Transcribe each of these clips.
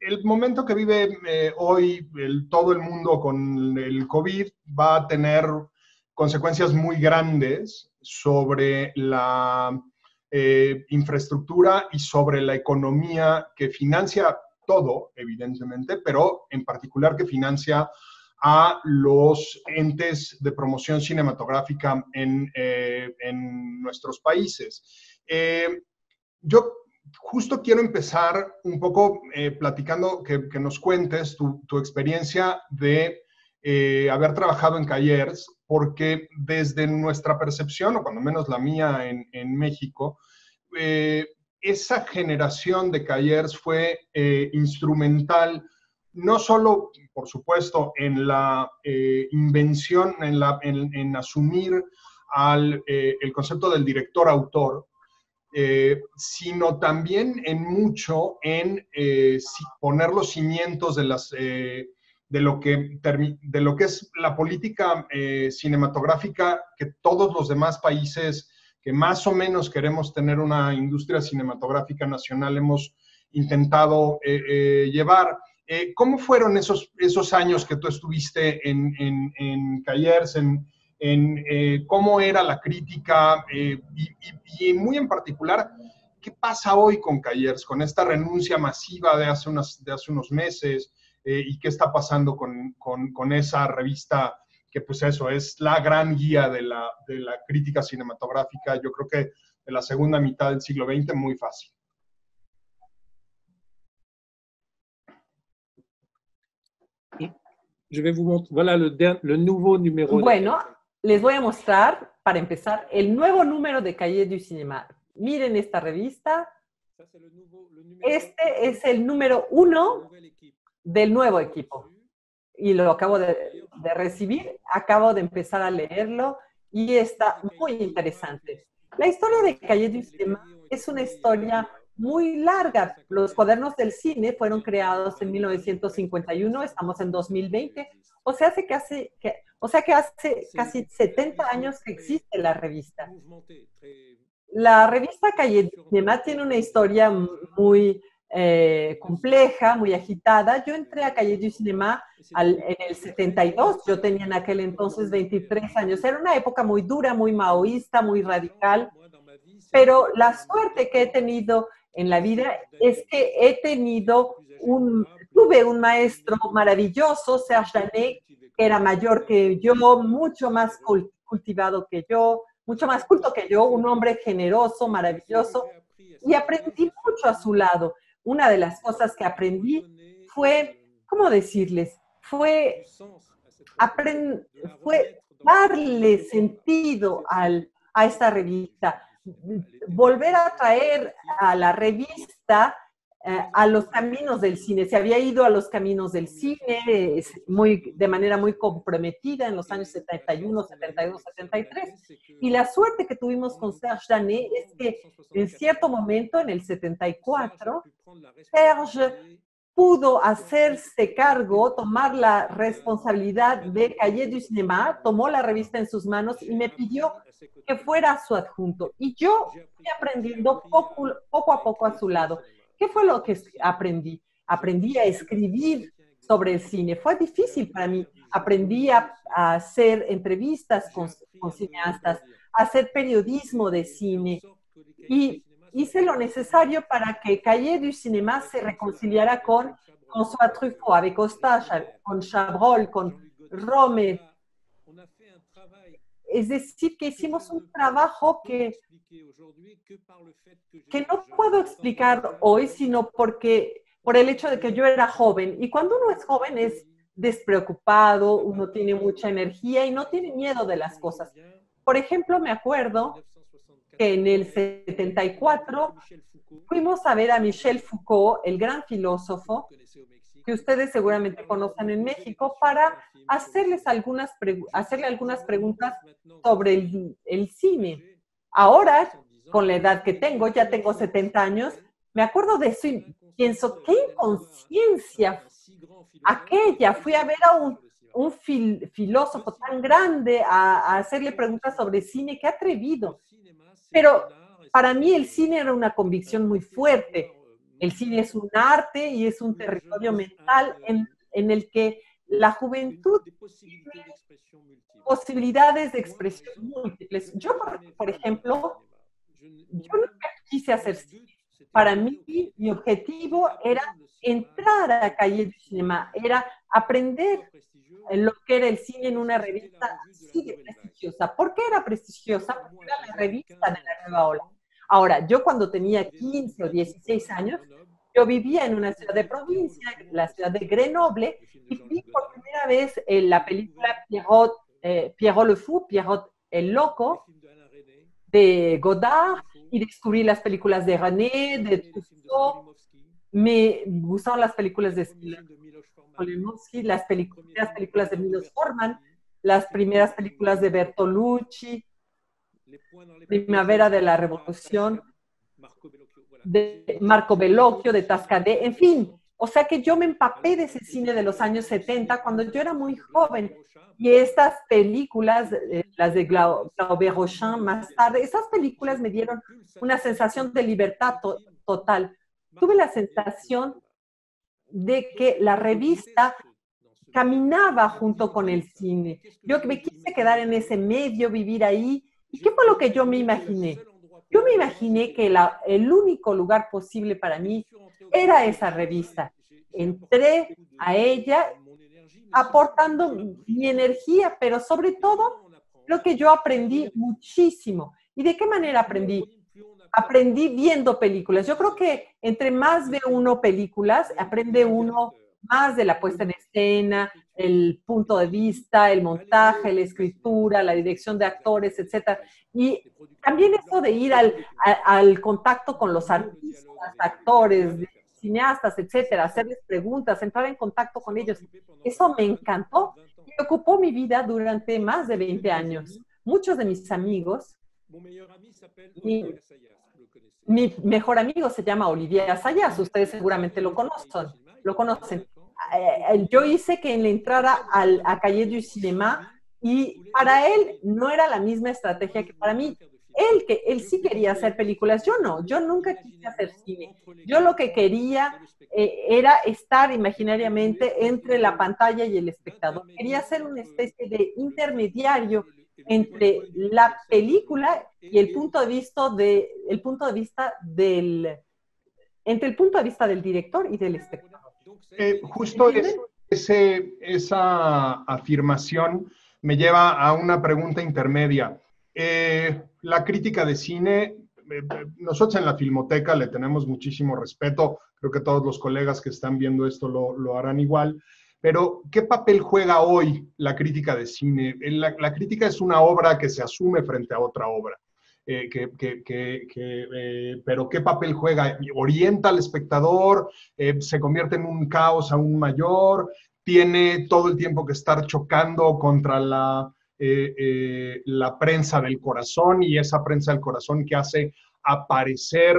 El momento que vive hoy todo el mundo con el COVID va a tener consecuencias muy grandes sobre la infraestructura y sobre la economía que financia todo, evidentemente, pero en particular que financia a los entes de promoción cinematográfica en nuestros países. Yo justo quiero empezar un poco platicando, que nos cuentes tu experiencia de haber trabajado en Callers, porque desde nuestra percepción, o cuando menos la mía en México, esa generación de Callers fue instrumental, no solo, por supuesto, en la invención, en asumir el concepto del director-autor, sino también en mucho en poner los cimientos de lo que es la política cinematográfica que todos los demás países que más o menos queremos tener una industria cinematográfica nacional hemos intentado llevar. ¿Cómo fueron esos años que tú estuviste en Callers, cómo era la crítica y muy en particular, qué pasa hoy con Callers, con esta renuncia masiva de hace unos meses y qué está pasando con esa revista que pues eso, es la gran guía de la crítica cinematográfica, yo creo que de la segunda mitad del siglo XX, muy fácil. Je vais vous montrer, voilà le nouveau numéro. Bueno, les voy a mostrar, para empezar, el nuevo número de Cahiers du Cinéma. Miren esta revista. Este es el número 1 del nuevo equipo. Y lo acabo de recibir, acabo de empezar a leerlo y está muy interesante. La historia de Cahiers du Cinéma es una historia muy larga. Los cuadernos del cine fueron creados en 1951, estamos en 2020, o sea que hace casi 70 años que existe la revista. La revista Cahiers du Cinéma tiene una historia muy compleja, muy agitada. Yo entré a Cahiers du Cinéma en el 72, yo tenía en aquel entonces 23 años. Era una época muy dura, muy maoísta, muy radical, pero la suerte que he tenido en la vida es que tuve un maestro maravilloso, Serge Danet, que era mayor que yo, mucho más cultivado que yo, mucho más culto que yo, un hombre generoso, maravilloso, y aprendí mucho a su lado. Una de las cosas que aprendí fue, ¿cómo decirles? Fue darle sentido a esta revista, volver a traer a la revista a los caminos del cine. Se había ido a los caminos del cine de manera muy comprometida en los años 71, 72, 73. Y la suerte que tuvimos con Serge Danet es que en cierto momento, en el 74, Serge pudo hacerse cargo, tomar la responsabilidad de Cahiers du Cinéma, tomó la revista en sus manos y me pidió que fuera su adjunto. Y yo fui aprendiendo poco a poco a su lado. ¿Qué fue lo que aprendí? Aprendí a escribir sobre el cine. Fue difícil para mí. Aprendí a hacer entrevistas con cineastas, a hacer periodismo de cine. Y hice lo necesario para que Cahiers du Cinéma se reconciliara con François Truffaut, avec Eustache, con Chabrol, con Romer. Es decir, que hicimos un trabajo que no puedo explicar hoy, sino por el hecho de que yo era joven. Y cuando uno es joven es despreocupado, uno tiene mucha energía y no tiene miedo de las cosas. Por ejemplo, me acuerdo que en el 74 fuimos a ver a Michel Foucault, el gran filósofo, que ustedes seguramente conocen en México, para hacerle algunas preguntas sobre el cine. Ahora, con la edad que tengo, ya tengo 70 años, me acuerdo de eso y pienso, qué inconsciencia aquella. Fui a ver a un filósofo tan grande a hacerle preguntas sobre cine, qué atrevido. Pero para mí el cine era una convicción muy fuerte. El cine es un arte y es un territorio mental en el que la juventud tiene posibilidades de expresión múltiples. Yo, por ejemplo, yo nunca quise hacer cine. Para mí, mi objetivo era entrar a Cahiers du Cinéma, era aprender lo que era el cine en una revista así de prestigiosa. ¿Por qué era prestigiosa? Porque era la revista de la nueva ola. Ahora, yo cuando tenía 15 o 16 años, yo vivía en una ciudad de provincia, la ciudad de Grenoble, y vi por primera vez la película Pierrot le Fou, Pierrot el Loco, de Godard, y descubrí las películas de René, de Truffaut. Me gustaron las películas de Polanski, las películas de Milos Forman, las primeras películas de Bertolucci, Primavera de la Revolución, de Marco Bellocchio, de Tascadé, en fin. O sea que yo me empapé de ese cine de los años 70 cuando yo era muy joven. Y estas películas, las de Glaubert Rochon más tarde, esas películas me dieron una sensación de libertad total. Tuve la sensación de que la revista caminaba junto con el cine. Yo me quise quedar en ese medio, vivir ahí. ¿Y qué fue lo que yo me imaginé? Yo me imaginé que el único lugar posible para mí era esa revista. Entré a ella aportando mi energía, pero sobre todo lo que yo aprendí muchísimo. ¿Y de qué manera aprendí? Aprendí viendo películas. Yo creo que entre más ve uno películas, aprende uno más de la puesta en escena, el punto de vista, el montaje, la escritura, la dirección de actores, etc. Y también eso de ir al contacto con los artistas, actores, cineastas, etcétera, hacerles preguntas, entrar en contacto con ellos. Eso me encantó y ocupó mi vida durante más de 20 años. Muchos de mis amigos, mi mejor amigo se llama Olivier Assayas, ustedes seguramente lo conocen. Yo hice que él entrara a Cahiers du Cinéma y para él no era la misma estrategia que para mí. Él sí quería hacer películas, yo no, yo nunca quise hacer cine. Yo lo que quería era estar imaginariamente entre la pantalla y el espectador. Quería ser una especie de intermediario entre la película y el punto de vista entre el punto de vista del director y del espectador. Justo esa afirmación me lleva a una pregunta intermedia. La crítica de cine, nosotros en la Filmoteca le tenemos muchísimo respeto, creo que todos los colegas que están viendo esto lo harán igual, pero ¿qué papel juega hoy la crítica de cine? La crítica es una obra que se asume frente a otra obra. Pero ¿qué papel juega? ¿Orienta al espectador? ¿Se convierte en un caos aún mayor? ¿Tiene todo el tiempo que estar chocando contra la prensa del corazón y esa prensa del corazón que hace aparecer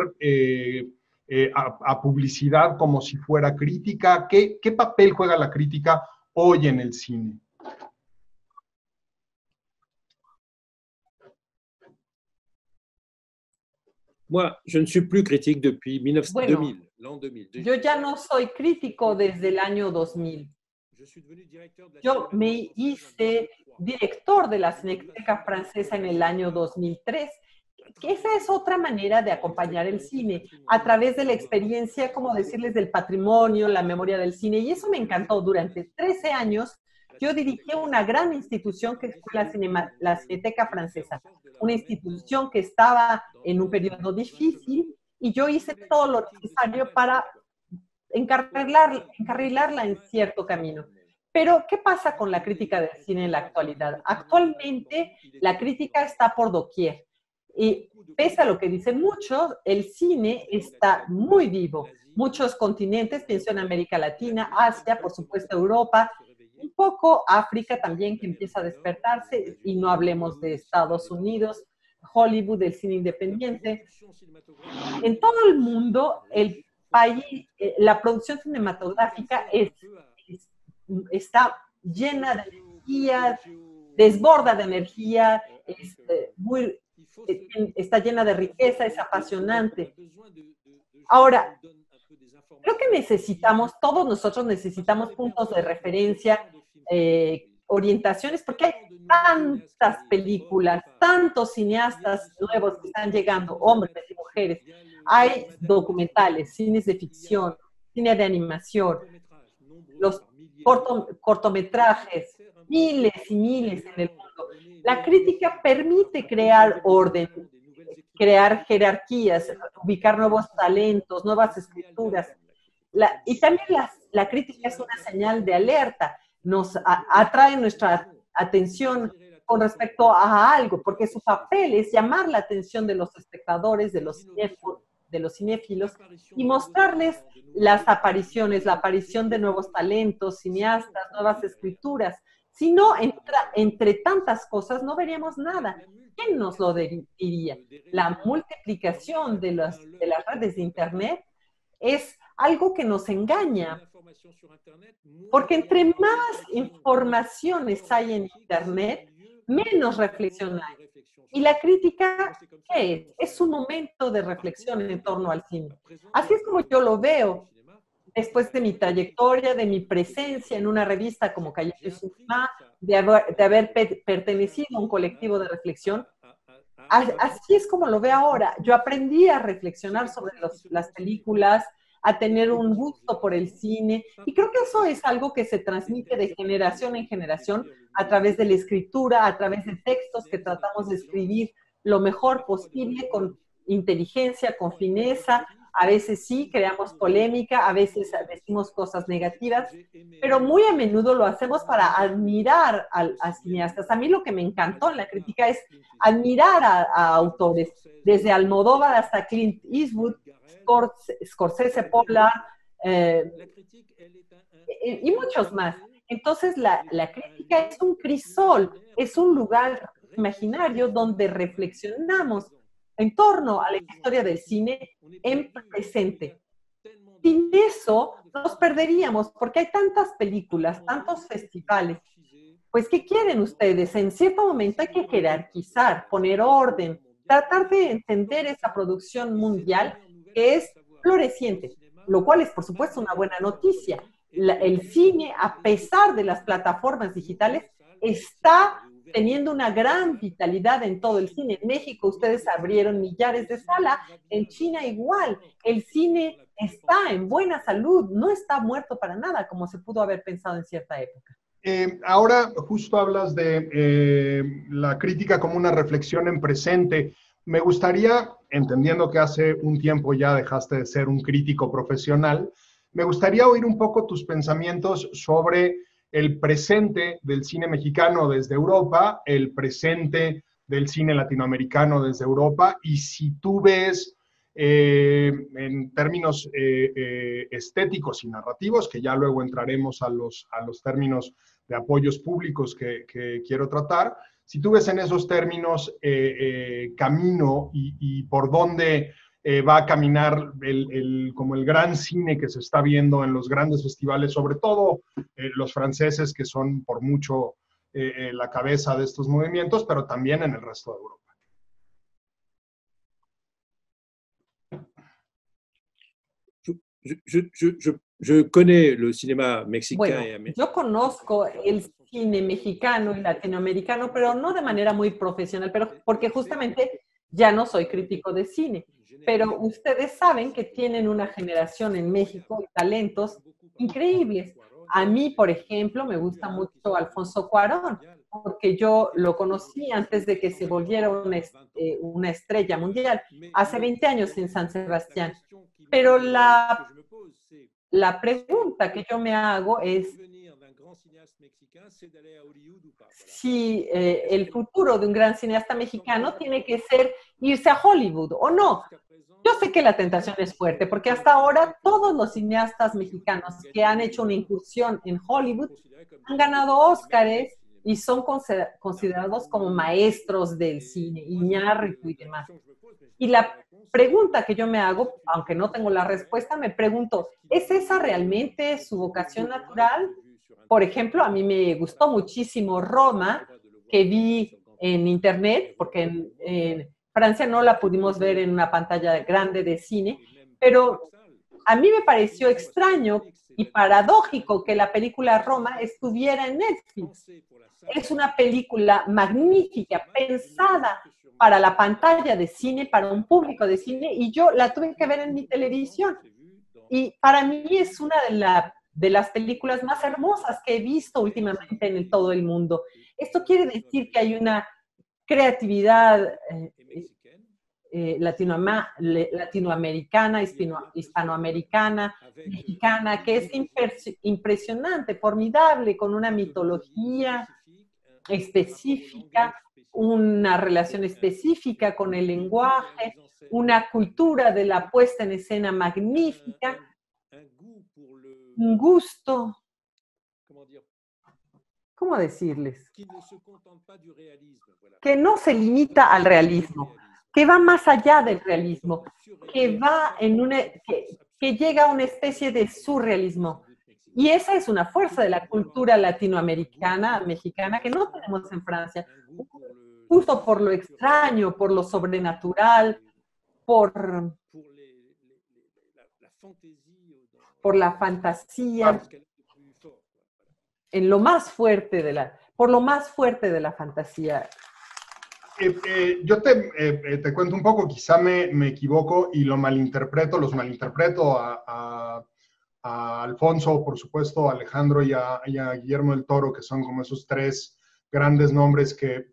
a publicidad como si fuera crítica? ¿Qué papel juega la crítica hoy en el cine? Moi, je ne suis plus critique depuis 2000, l'an 2000. Yo ya no soy crítico desde el año 2000. Yo me hice director de la Cineteca Francesa en el año 2003. Que esa es otra manera de acompañar el cine, a través de la experiencia, como decirles, del patrimonio, la memoria del cine. Y eso me encantó. Durante 13 años, yo dirigí una gran institución que fue la Cineteca Francesa, una institución que estaba en un periodo difícil y yo hice todo lo necesario para encarrilarla en cierto camino. Pero, ¿qué pasa con la crítica del cine en la actualidad? Actualmente, la crítica está por doquier. Y pese a lo que dicen muchos, el cine está muy vivo. Muchos continentes, pienso en América Latina, Asia, por supuesto Europa, un poco África también, que empieza a despertarse, y no hablemos de Estados Unidos, Hollywood, el cine independiente. En todo el mundo, el país, la producción cinematográfica está llena de energía, desborda de energía, es muy está llena de riqueza, es apasionante. Ahora, creo que todos nosotros necesitamos puntos de referencia, orientaciones, porque hay tantas películas, tantos cineastas nuevos que están llegando, hombres y mujeres. Hay documentales, cines de ficción, cine de animación, los cortometrajes, miles y miles en el mundo. La crítica permite crear orden, crear jerarquías, ubicar nuevos talentos, nuevas escrituras. Y también la crítica es una señal de alerta, nos atrae nuestra atención con respecto a algo, porque su papel es llamar la atención de los espectadores, de los cinéfilos, y mostrarles las apariciones, la aparición de nuevos talentos, cineastas, nuevas escrituras. Si no, entre tantas cosas no veríamos nada. ¿Quién nos lo diría? La multiplicación de las redes de Internet es algo que nos engaña, porque entre más informaciones hay en Internet, menos reflexión hay. Y la crítica, ¿qué es? Es un momento de reflexión en torno al cine. Así es como yo lo veo después de mi trayectoria, de mi presencia en una revista como Calle de Cinema, de haber pertenecido a un colectivo de reflexión. Así es como lo veo ahora. Yo aprendí a reflexionar sobre las películas, a tener un gusto por el cine, y creo que eso es algo que se transmite de generación en generación a través de la escritura, a través de textos que tratamos de escribir lo mejor posible, con inteligencia, con fineza. A veces sí creamos polémica, a veces decimos cosas negativas, pero muy a menudo lo hacemos para admirar a cineastas. A mí lo que me encantó en la crítica es admirar a autores, desde Almodóvar hasta Clint Eastwood, Scorsese, Pollard, y muchos más. Entonces la crítica es un crisol, es un lugar imaginario donde reflexionamos en torno a la historia del cine en presente. Sin eso nos perderíamos, porque hay tantas películas, tantos festivales. Pues, ¿qué quieren ustedes? En cierto momento hay que jerarquizar, poner orden, tratar de entender esa producción mundial que es floreciente, lo cual es, por supuesto, una buena noticia. El cine, a pesar de las plataformas digitales, está teniendo una gran vitalidad en todo el cine. En México ustedes abrieron millares de salas, en China igual. El cine está en buena salud, no está muerto para nada, como se pudo haber pensado en cierta época. Ahora justo hablas de la crítica como una reflexión en presente. Me gustaría, entendiendo que hace un tiempo ya dejaste de ser un crítico profesional, me gustaría oír un poco tus pensamientos sobre el presente del cine mexicano desde Europa, el presente del cine latinoamericano desde Europa, y si tú ves en términos estéticos y narrativos, que ya luego entraremos a los términos de apoyos públicos que quiero tratar, si tú ves en esos términos camino y por dónde va a caminar como el gran cine que se está viendo en los grandes festivales, sobre todo los franceses, que son por mucho la cabeza de estos movimientos, pero también en el resto de Europa. Je connais le cinéma mexicain bueno, et américain. Yo conozco el cine mexicano y latinoamericano, pero no de manera muy profesional, pero porque justamente ya no soy crítico de cine. Pero ustedes saben que tienen una generación en México de talentos increíbles. A mí, por ejemplo, me gusta mucho Alfonso Cuarón, porque yo lo conocí antes de que se volviera una estrella mundial, hace 20 años en San Sebastián. Pero la pregunta que yo me hago es si el futuro de un gran cineasta mexicano tiene que ser irse a Hollywood o no. Yo sé que la tentación es fuerte, porque hasta ahora todos los cineastas mexicanos que han hecho una incursión en Hollywood han ganado Óscares y son considerados como maestros del cine, Iñárritu y demás. Y la pregunta que yo me hago, aunque no tengo la respuesta, me pregunto, ¿es esa realmente su vocación natural? Por ejemplo, a mí me gustó muchísimo Roma, que vi en internet, porque en Francia no la pudimos ver en una pantalla grande de cine, pero a mí me pareció extraño y paradójico que la película Roma estuviera en Netflix. Es una película magnífica, pensada para la pantalla de cine, para un público de cine, y yo la tuve que ver en mi televisión. Y para mí es una de las películas más hermosas que he visto últimamente en todo el mundo. Esto quiere decir que hay una creatividad latinoamericana, hispanoamericana, mexicana, que es impresionante, formidable, con una mitología específica, una relación específica con el lenguaje, una cultura de la puesta en escena magnífica, un gusto, ¿cómo decirles? Que no se limita al realismo, que va más allá del realismo, que va que llega a una especie de surrealismo. Y esa es una fuerza de la cultura latinoamericana, mexicana, que no tenemos en Francia, justo por lo extraño, por lo sobrenatural, por la fantasía, en lo más fuerte por lo más fuerte de la fantasía. Yo te cuento un poco, quizá me equivoco y los malinterpreto a Alfonso, por supuesto, a Alejandro y a Guillermo del Toro, que son como esos tres grandes nombres que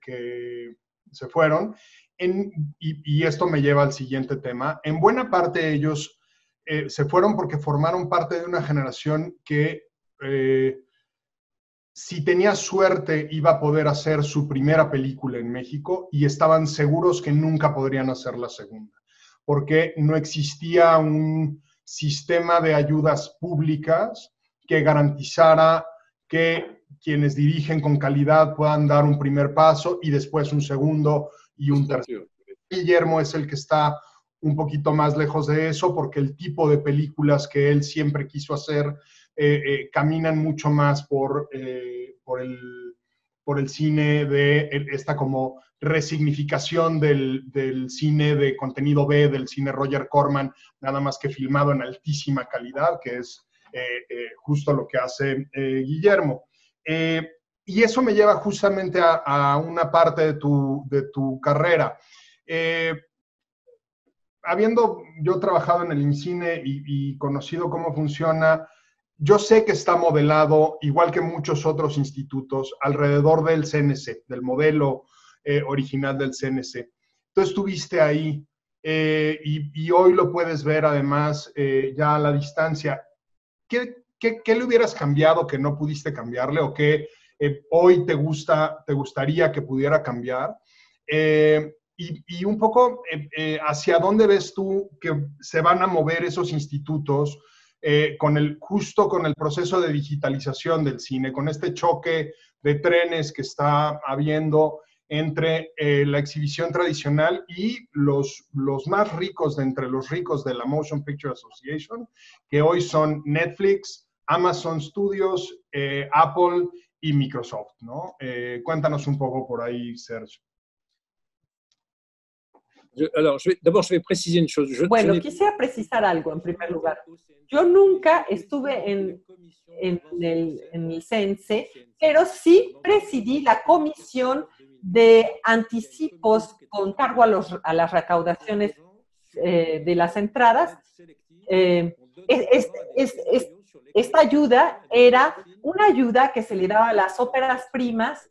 se fueron. Y esto me lleva al siguiente tema. En buena parte ellos se fueron porque formaron parte de una generación que si tenía suerte iba a poder hacer su primera película en México y estaban seguros que nunca podrían hacer la segunda, porque no existía un sistema de ayudas públicas que garantizara que quienes dirigen con calidad puedan dar un primer paso y después un segundo y un tercero. Guillermo es el que está un poquito más lejos de eso porque el tipo de películas que él siempre quiso hacer caminan mucho más por el cine de esta como resignificación del cine de contenido B, del cine Roger Corman, nada más que filmado en altísima calidad, que es justo lo que hace Guillermo. Y eso me lleva justamente a una parte de tu carrera. Habiendo yo trabajado en el INCINE y conocido cómo funciona, yo sé que está modelado, igual que muchos otros institutos, alrededor del CNC, del modelo original del CNC. Tú estuviste ahí y hoy lo puedes ver además ya a la distancia. ¿Qué le hubieras cambiado que no pudiste cambiarle o qué hoy te gustaría que pudiera cambiar? Y un poco hacia dónde ves tú que se van a mover esos institutos justo con el proceso de digitalización del cine, con este choque de trenes que está habiendo entre la exhibición tradicional y los más ricos de entre los ricos de la Motion Picture Association, que hoy son Netflix, Amazon Studios, Apple y Microsoft, ¿no? Cuéntanos un poco por ahí, Sergio. D'abord, je vais préciser une chose. Bueno, quisiera precisar algo en primer lugar. Yo nunca estuve en el CNC, pero sí presidí la comisión de anticipos con cargo a las recaudaciones de las entradas. Esta ayuda era una ayuda que se le daba a las óperas primas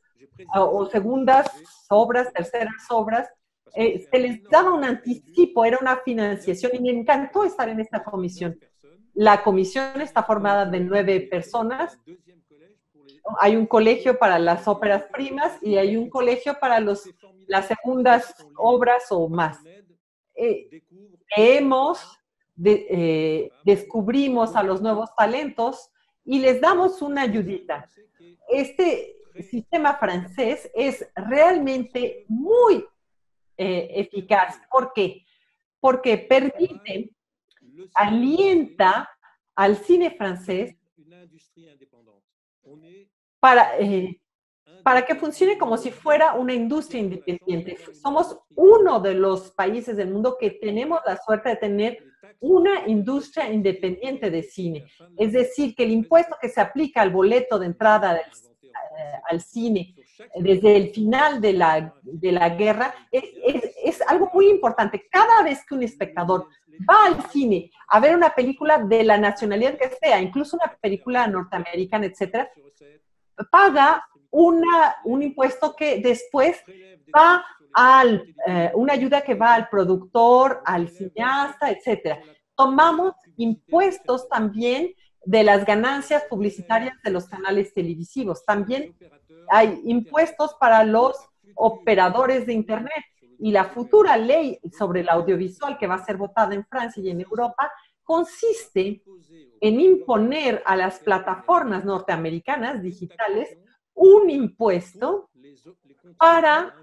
o segundas obras, terceras obras. Se les daba un anticipo, era una financiación y me encantó estar en esta comisión. La comisión está formada de 9 personas. Hay un colegio para las óperas primas y hay un colegio para las segundas obras o más. Descubrimos a los nuevos talentos y les damos una ayudita. Este sistema francés es realmente muy eficaz. ¿Por qué? Porque permite, alienta al cine francés para para que funcione como si fuera una industria independiente. Somos uno de los países del mundo que tenemos la suerte de tener una industria independiente de cine. Es decir, que el impuesto que se aplica al boleto de entrada al cine desde el final de la guerra es algo muy importante. Cada vez que un espectador va al cine a ver una película de la nacionalidad que sea, incluso una película norteamericana, etcétera, paga un impuesto que después va una ayuda que va al productor, al cineasta, etcétera. Tomamos impuestos también de las ganancias publicitarias de los canales televisivos. También hay impuestos para los operadores de Internet. Y la futura ley sobre el audiovisual que va a ser votada en Francia y en Europa consiste en imponer a las plataformas norteamericanas digitales un impuesto para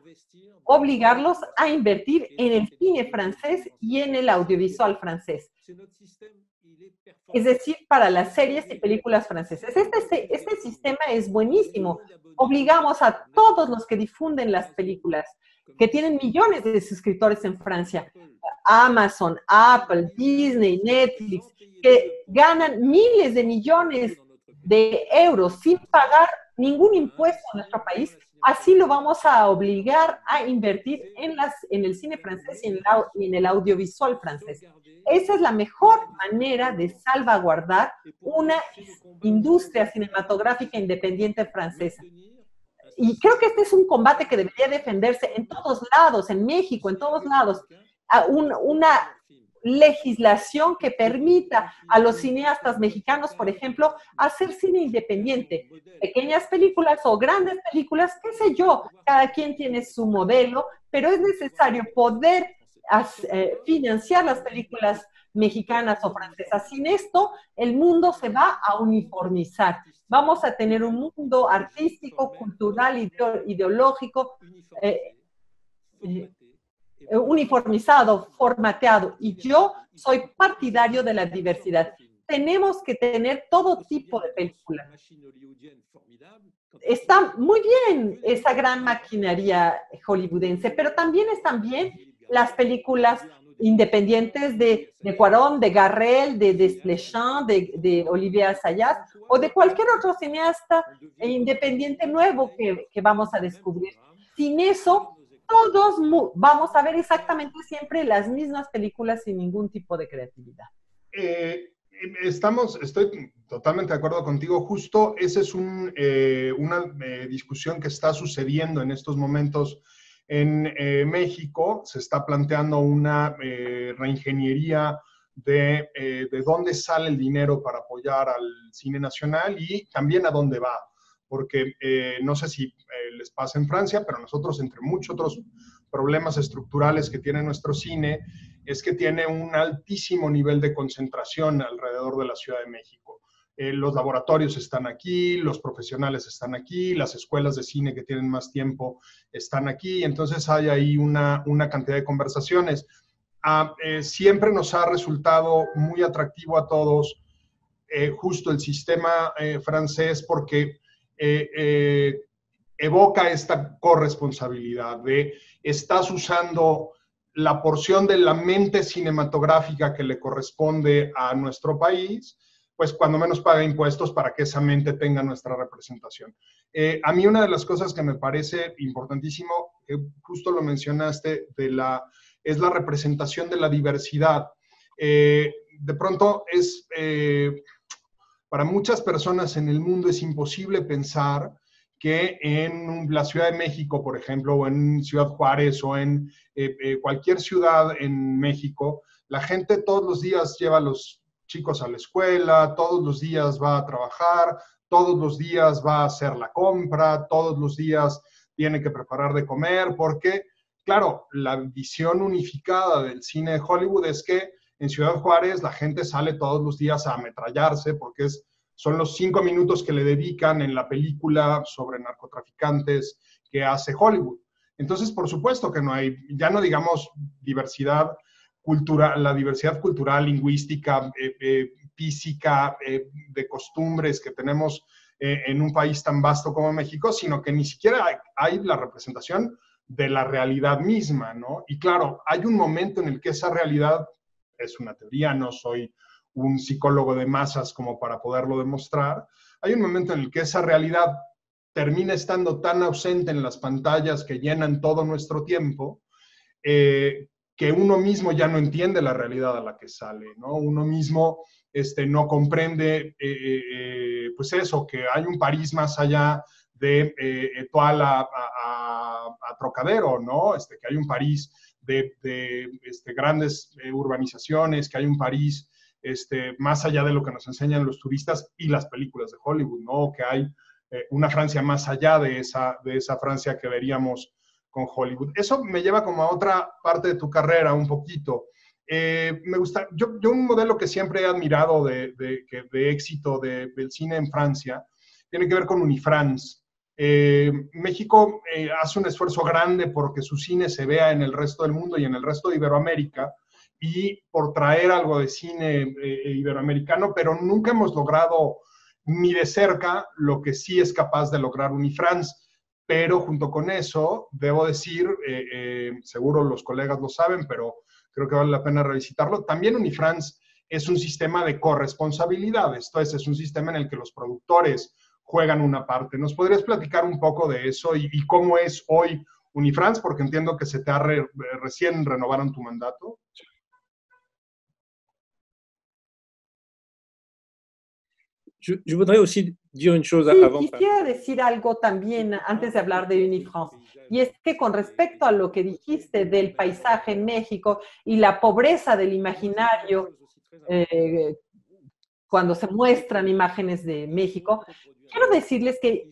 obligarlos a invertir en el cine francés y en el audiovisual francés. Es decir, para las series y películas francesas. Este sistema es buenísimo. Obligamos a todos los que difunden las películas, que tienen millones de suscriptores en Francia, Amazon, Apple, Disney, Netflix, que ganan miles de millones de euros sin pagar ningún impuesto en nuestro país. Así lo vamos a obligar a invertir en el cine francés y en el audiovisual francés. Esa es la mejor manera de salvaguardar una industria cinematográfica independiente francesa. Y creo que este es un combate que debería defenderse en todos lados, en México, en todos lados. Una legislación que permita a los cineastas mexicanos, por ejemplo, hacer cine independiente. Pequeñas películas o grandes películas, qué sé yo, cada quien tiene su modelo, pero es necesario poder financiar las películas mexicanas o francesas. Sin esto, el mundo se va a uniformizar. Vamos a tener un mundo artístico, cultural, ideológico, uniformizado, formateado. Y yo soy partidario de la diversidad. Tenemos que tener todo tipo de películas. Está muy bien esa gran maquinaria hollywoodense, pero también están bien las películas independientes de Cuarón, de Garrel, de Desplechin, de Olivier Assayas, o de cualquier otro cineasta independiente nuevo que vamos a descubrir. Sin eso, todos vamos a ver exactamente siempre las mismas películas sin ningún tipo de creatividad. Estoy totalmente de acuerdo contigo. Justo esa es una discusión que está sucediendo en estos momentos en México. Se está planteando una reingeniería de dónde sale el dinero para apoyar al cine nacional y también a dónde va. Porque no sé si les pasa en Francia, pero nosotros, entre muchos otros problemas estructurales que tiene nuestro cine, es que tiene un altísimo nivel de concentración alrededor de la Ciudad de México. Los laboratorios están aquí, los profesionales están aquí, las escuelas de cine que tienen más tiempo están aquí, entonces hay ahí una cantidad de conversaciones. Siempre nos ha resultado muy atractivo a todos justo el sistema francés porque evoca esta corresponsabilidad de estás usando la porción de la mente cinematográfica que le corresponde a nuestro país, pues cuando menos paga impuestos para que esa mente tenga nuestra representación. A mí una de las cosas que me parece importantísimo, justo lo mencionaste, es la representación de la diversidad. De pronto para muchas personas en el mundo es imposible pensar que en la Ciudad de México, por ejemplo, o en Ciudad Juárez, o en cualquier ciudad en México, la gente todos los días lleva a los chicos a la escuela, todos los días va a trabajar, todos los días va a hacer la compra, todos los días tiene que preparar de comer, porque, claro, la visión unificada del cine de Hollywood es que en Ciudad Juárez la gente sale todos los días a ametrallarse porque son los 5 minutos que le dedican en la película sobre narcotraficantes que hace Hollywood. Entonces, por supuesto que no hay, ya no digamos diversidad cultural, la diversidad cultural, lingüística, física, de costumbres que tenemos en un país tan vasto como México, sino que ni siquiera hay la representación de la realidad misma, ¿no? Y claro, hay un momento en el que esa realidad, es una teoría, no soy un psicólogo de masas como para poderlo demostrar, hay un momento en el que esa realidad termina estando tan ausente en las pantallas que llenan todo nuestro tiempo, que uno mismo ya no entiende la realidad a la que sale, ¿no? Uno mismo no comprende, pues eso, que hay un París más allá de Etoile a Trocadero, ¿no? Que hay un París de grandes urbanizaciones, que hay un París más allá de lo que nos enseñan los turistas y las películas de Hollywood, ¿no? Que hay una Francia más allá de esa Francia que veríamos con Hollywood. Eso me lleva como a otra parte de tu carrera un poquito. Me gusta, yo un modelo que siempre he admirado de éxito del cine en Francia tiene que ver con Unifrance. México hace un esfuerzo grande porque su cine se vea en el resto del mundo y en el resto de Iberoamérica, y por traer algo de cine iberoamericano, pero nunca hemos logrado ni de cerca lo que sí es capaz de lograr Unifrance. Pero junto con eso, debo decir, seguro los colegas lo saben, pero creo que vale la pena revisitarlo, también Unifrance es un sistema de corresponsabilidad, esto es un sistema en el que los productores juegan una parte. ¿Nos podrías platicar un poco de eso y cómo es hoy Unifrance? Porque entiendo que se te recién renovaron tu mandato. Je voudrais aussi dire une chose Sí, avant. quisiera decir algo también antes de hablar de Unifrance, y es que con respecto a lo que dijiste del paisaje en México y la pobreza del imaginario, cuando se muestran imágenes de México, quiero decirles que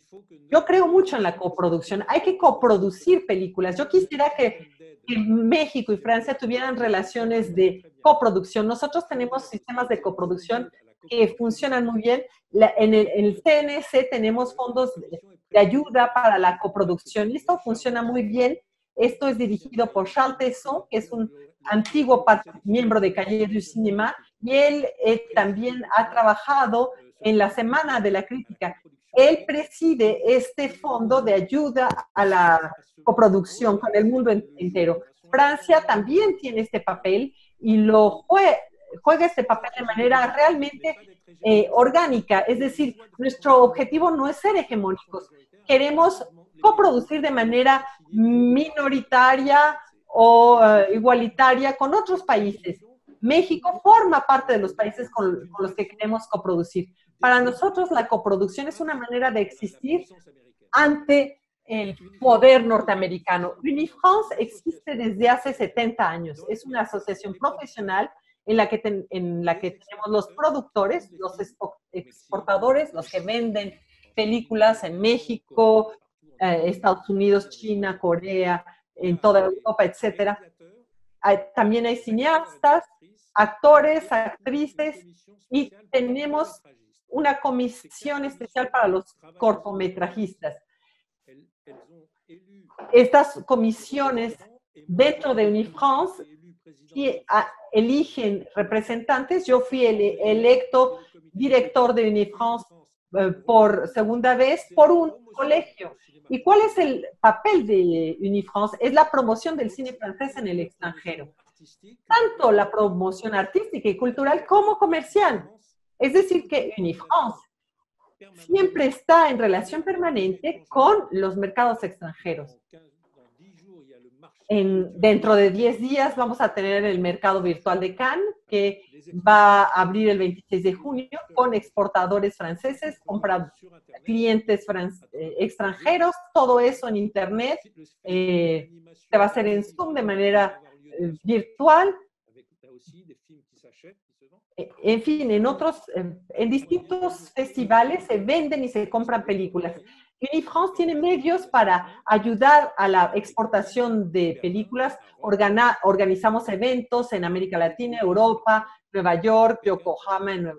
yo creo mucho en la coproducción. Hay que coproducir películas. Yo quisiera que México y Francia tuvieran relaciones de coproducción. Nosotros tenemos sistemas de coproducción que funcionan muy bien. En el CNC tenemos fondos de ayuda para la coproducción y esto funciona muy bien. Esto es dirigido por Charles Tesson, que es un antiguo miembro de Cahiers du Cinéma, y él también ha trabajado en la Semana de la Crítica. Él preside este fondo de ayuda a la coproducción con el mundo entero. Francia también tiene este papel y juega este papel de manera realmente orgánica. Es decir, nuestro objetivo no es ser hegemónicos. Queremos coproducir de manera minoritaria o igualitaria con otros países. México forma parte de los países con los que queremos coproducir. Para nosotros la coproducción es una manera de existir ante el poder norteamericano. Unifrance existe desde hace 70 años. Es una asociación profesional en la que tenemos los productores, los exportadores, los que venden películas en México, Estados Unidos, China, Corea, en toda Europa, etcétera. También hay cineastas, actores, actrices, y tenemos una comisión especial para los cortometrajistas. Estas comisiones dentro de Unifrance eligen representantes. Yo fui electo director de Unifrance por segunda vez por un colegio. ¿Y cuál es el papel de Unifrance? Es la promoción del cine francés en el extranjero. Tanto la promoción artística y cultural como comercial. Es decir, que Unifrance siempre está en relación permanente con los mercados extranjeros. Dentro de 10 días vamos a tener el mercado virtual de Cannes, que va a abrir el 26 de junio con exportadores franceses, clientes extranjeros, todo eso en Internet. Se va a hacer en Zoom de manera virtual. En fin, en distintos festivales se venden y se compran películas. Unifrance tiene medios para ayudar a la exportación de películas. Organizamos eventos en América Latina, Europa, Nueva York, Yokohama, en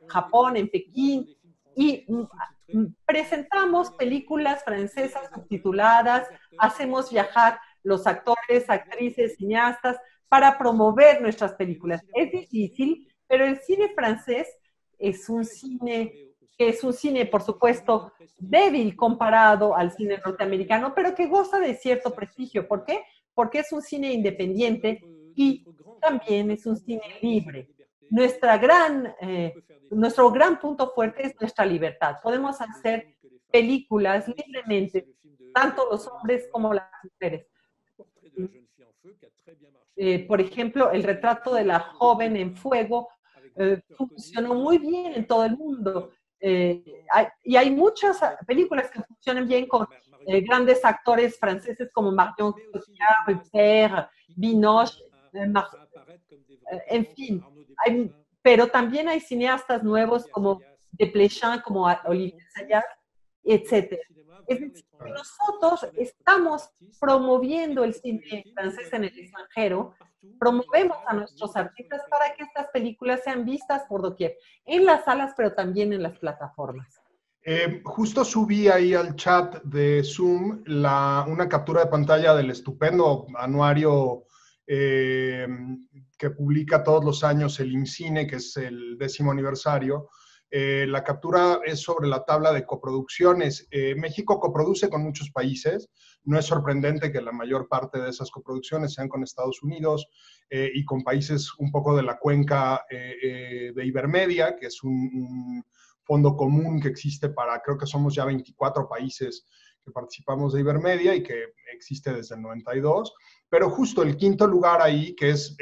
Japón, en Pekín, y presentamos películas francesas subtituladas, hacemos viajar los actores, actrices, cineastas para promover nuestras películas. Es difícil, pero el cine francés es un cine que es un cine, por supuesto, débil comparado al cine norteamericano, pero que goza de cierto prestigio. ¿Por qué? Porque es un cine independiente y también es un cine libre. Nuestro gran punto fuerte es nuestra libertad. Podemos hacer películas libremente, tanto los hombres como las mujeres. Por ejemplo, el retrato de la joven en fuego funcionó muy bien en todo el mundo. Y hay muchas películas que funcionan bien con grandes actores franceses como Marion Cotillard, Rupert, Binoche, en fin. Pero también hay cineastas nuevos como Desplechin, como Olivier Sayat, etc. Es decir, nosotros estamos promoviendo el cine francés en el extranjero, promovemos a nuestros artistas para que estas películas sean vistas por doquier, en las salas, pero también en las plataformas. Justo subí ahí al chat de Zoom una captura de pantalla del estupendo anuario que publica todos los años el IMCINE, que es el 10º aniversario. La captura es sobre la tabla de coproducciones. México coproduce con muchos países. No es sorprendente que la mayor parte de esas coproducciones sean con Estados Unidos y con países un poco de la cuenca de Ibermedia, que es un fondo común que existe para, creo que somos ya 24 países que participamos de Ibermedia y que existe desde el 92. Pero justo el quinto lugar ahí, que es,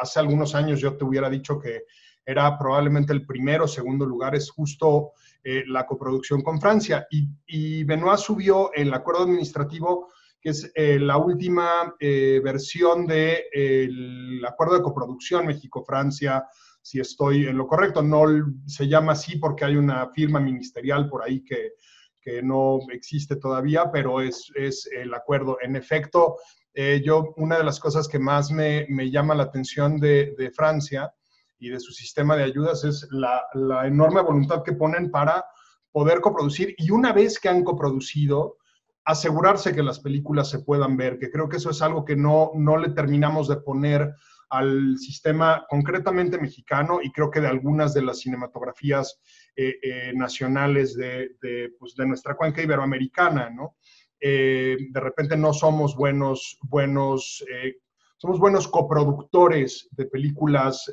hace algunos años yo te hubiera dicho que era probablemente el primero o segundo lugar, es justo la coproducción con Francia. Y Benoit subió el acuerdo administrativo, que es la última versión del acuerdo de coproducción México-Francia, si estoy en lo correcto. No se llama así porque hay una firma ministerial por ahí que no existe todavía, pero es el acuerdo. En efecto, una de las cosas que más me llama la atención de Francia y de su sistema de ayudas es la enorme voluntad que ponen para poder coproducir, y una vez que han coproducido, asegurarse que las películas se puedan ver, que creo que eso es algo que no le terminamos de poner al sistema concretamente mexicano, y creo que de algunas de las cinematografías nacionales pues de nuestra cuenca iberoamericana, ¿no? De repente no somos somos buenos coproductores de películas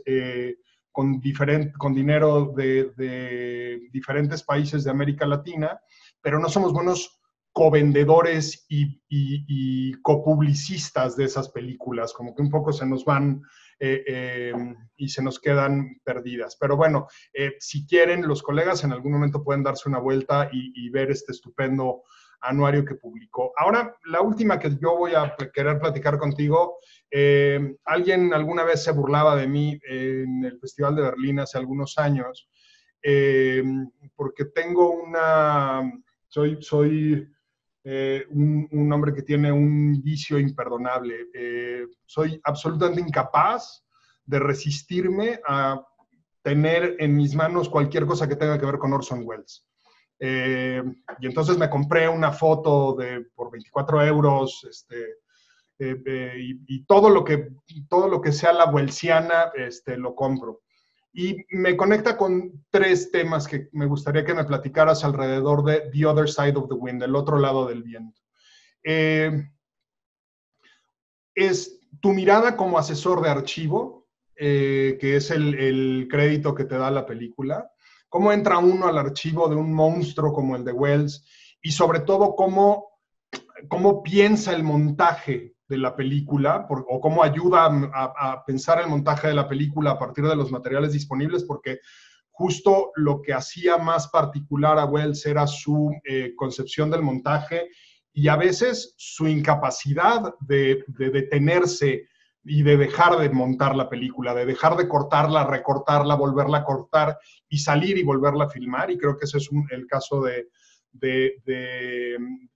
con dinero de diferentes países de América Latina, pero no somos buenos covendedores y copublicistas de esas películas, como que un poco se nos van y se nos quedan perdidas. Pero bueno, si quieren, los colegas en algún momento pueden darse una vuelta y ver este estupendo anuario que publicó. Ahora, la última que yo voy a querer platicar contigo, alguien alguna vez se burlaba de mí en el Festival de Berlín hace algunos años, porque tengo soy un hombre que tiene un vicio imperdonable. Soy absolutamente incapaz de resistirme a tener en mis manos cualquier cosa que tenga que ver con Orson Welles. Y entonces me compré una foto por 24 euros, y todo lo que sea la Wellesiana, lo compro. Y me conecta con 3 temas que me gustaría que me platicaras alrededor de The Other Side of the Wind, el otro lado del viento. Es tu mirada como asesor de archivo, que es el crédito que te da la película. ¿Cómo entra uno al archivo de un monstruo como el de Welles? Y sobre todo, ¿cómo piensa el montaje de la película, o cómo ayuda a pensar el montaje de la película a partir de los materiales disponibles? Porque justo lo que hacía más particular a Welles era su concepción del montaje y a veces su incapacidad de detenerse y de dejar de montar la película, de dejar de cortarla, recortarla, volverla a cortar y salir y volverla a filmar. Y creo que ese es el caso de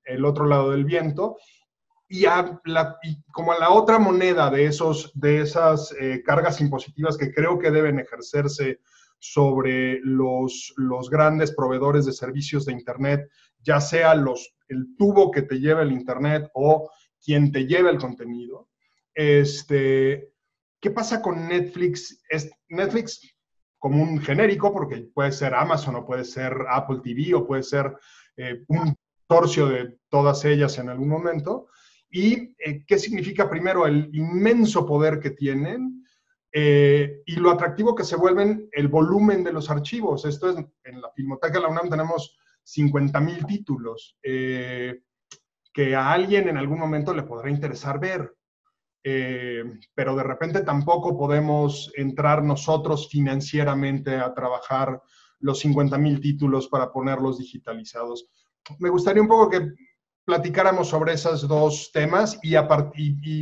El otro lado del viento. Y como a la otra moneda de esas cargas impositivas que creo que deben ejercerse sobre los grandes proveedores de servicios de Internet, ya sea el tubo que te lleva el Internet o quien te lleva el contenido. ¿Qué pasa con Netflix? Netflix como un genérico, porque puede ser Amazon o puede ser Apple TV o puede ser un consorcio de todas ellas en algún momento. ¿Y qué significa primero el inmenso poder que tienen y lo atractivo que se vuelven el volumen de los archivos? Esto es, en la Filmoteca de la UNAM tenemos 50,000 títulos que a alguien en algún momento le podrá interesar ver. Pero de repente tampoco podemos entrar nosotros financieramente a trabajar los 50,000 títulos para ponerlos digitalizados. Me gustaría un poco que platicáramos sobre esos dos temas y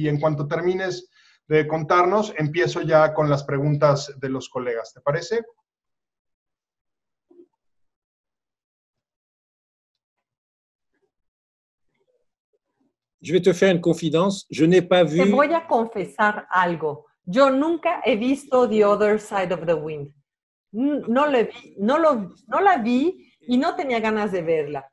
en cuanto termines de contarnos, empiezo ya con las preguntas de los colegas. ¿Te parece? Je vais te faire une confidence. Je n'ai pas vu. Te voy a confesar algo. Yo nunca he visto The Other Side of the Wind. No la vi y no tenía ganas de verla.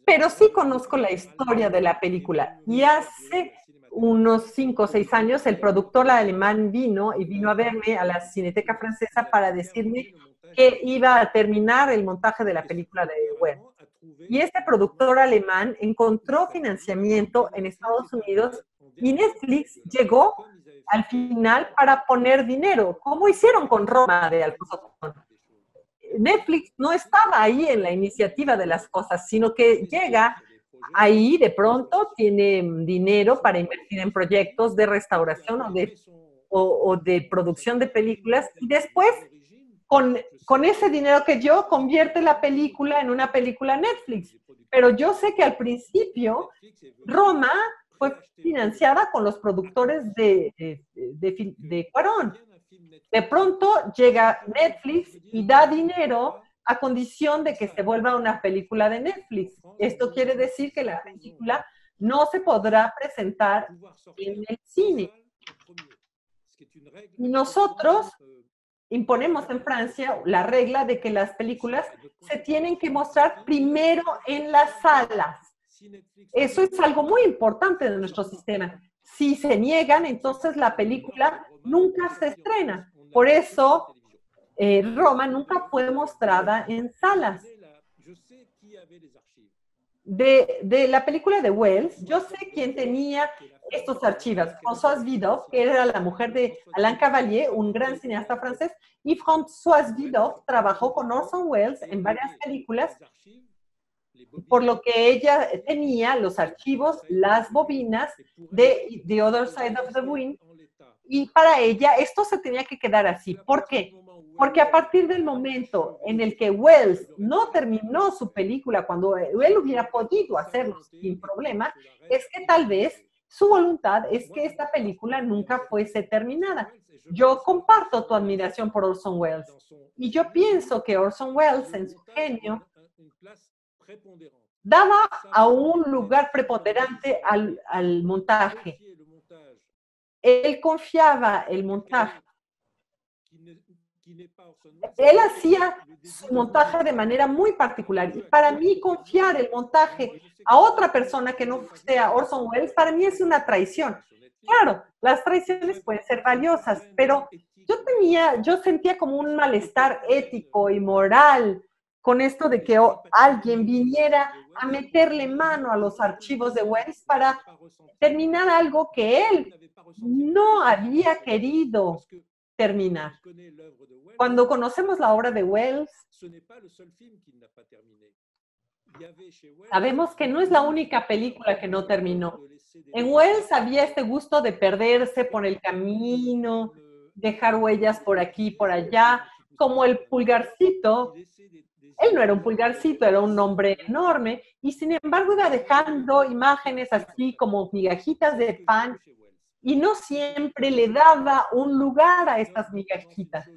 Pero sí conozco la historia de la película. Y hace unos 5 o 6 años el productor alemán vino a verme a la Cineteca Francesa para decirme que iba a terminar el montaje de la película de Wells. Y este productor alemán encontró financiamiento en Estados Unidos y Netflix llegó al final para poner dinero, como hicieron con Roma de Alfonso Cuarón. Netflix no estaba ahí en la iniciativa de las cosas, sino que llega ahí de pronto, tiene dinero para invertir en proyectos de restauración o de producción de películas y después con ese dinero que yo convierte la película en una película Netflix. Pero yo sé que al principio Roma fue financiada con los productores de Cuarón. De pronto llega Netflix y da dinero a condición de que se vuelva una película de Netflix. Esto quiere decir que la película no se podrá presentar en el cine. Y nosotros imponemos en Francia la regla de que las películas se tienen que mostrar primero en las salas. Eso es algo muy importante de nuestro sistema. Si se niegan, entonces la película nunca se estrena. Por eso, Roma nunca fue mostrada en salas. De la película de Wells, yo sé quién tenía estos archivos. Françoise Vidov, que era la mujer de Alain Cavalier, un gran cineasta francés, y Françoise Vidov trabajó con Orson Welles en varias películas, por lo que ella tenía los archivos, las bobinas de The Other Side of the Wind, y para ella esto se tenía que quedar así. ¿Por qué? Porque a partir del momento en el que Wells no terminó su película, cuando él hubiera podido hacerlo sin problema, es que tal vez su voluntad es que esta película nunca fuese terminada. Yo comparto tu admiración por Orson Welles y yo pienso que Orson Welles, en su genio, daba a un lugar preponderante al montaje. Él confiaba el montaje. Él hacía su montaje de manera muy particular. Y para mí, confiar el montaje a otra persona que no sea Orson Welles, para mí es una traición. Claro, las traiciones pueden ser valiosas, pero yo sentía como un malestar ético y moral con esto de que alguien viniera a meterle mano a los archivos de Welles para terminar algo que él no había querido terminar. Cuando conocemos la obra de Wells, sabemos que no es la única película que no terminó. En Wells había este gusto de perderse por el camino, dejar huellas por aquí y por allá, como el pulgarcito. Él no era un pulgarcito, era un hombre enorme, y sin embargo iba dejando imágenes así como migajitas de pan, y no siempre le daba un lugar a estas migajitas.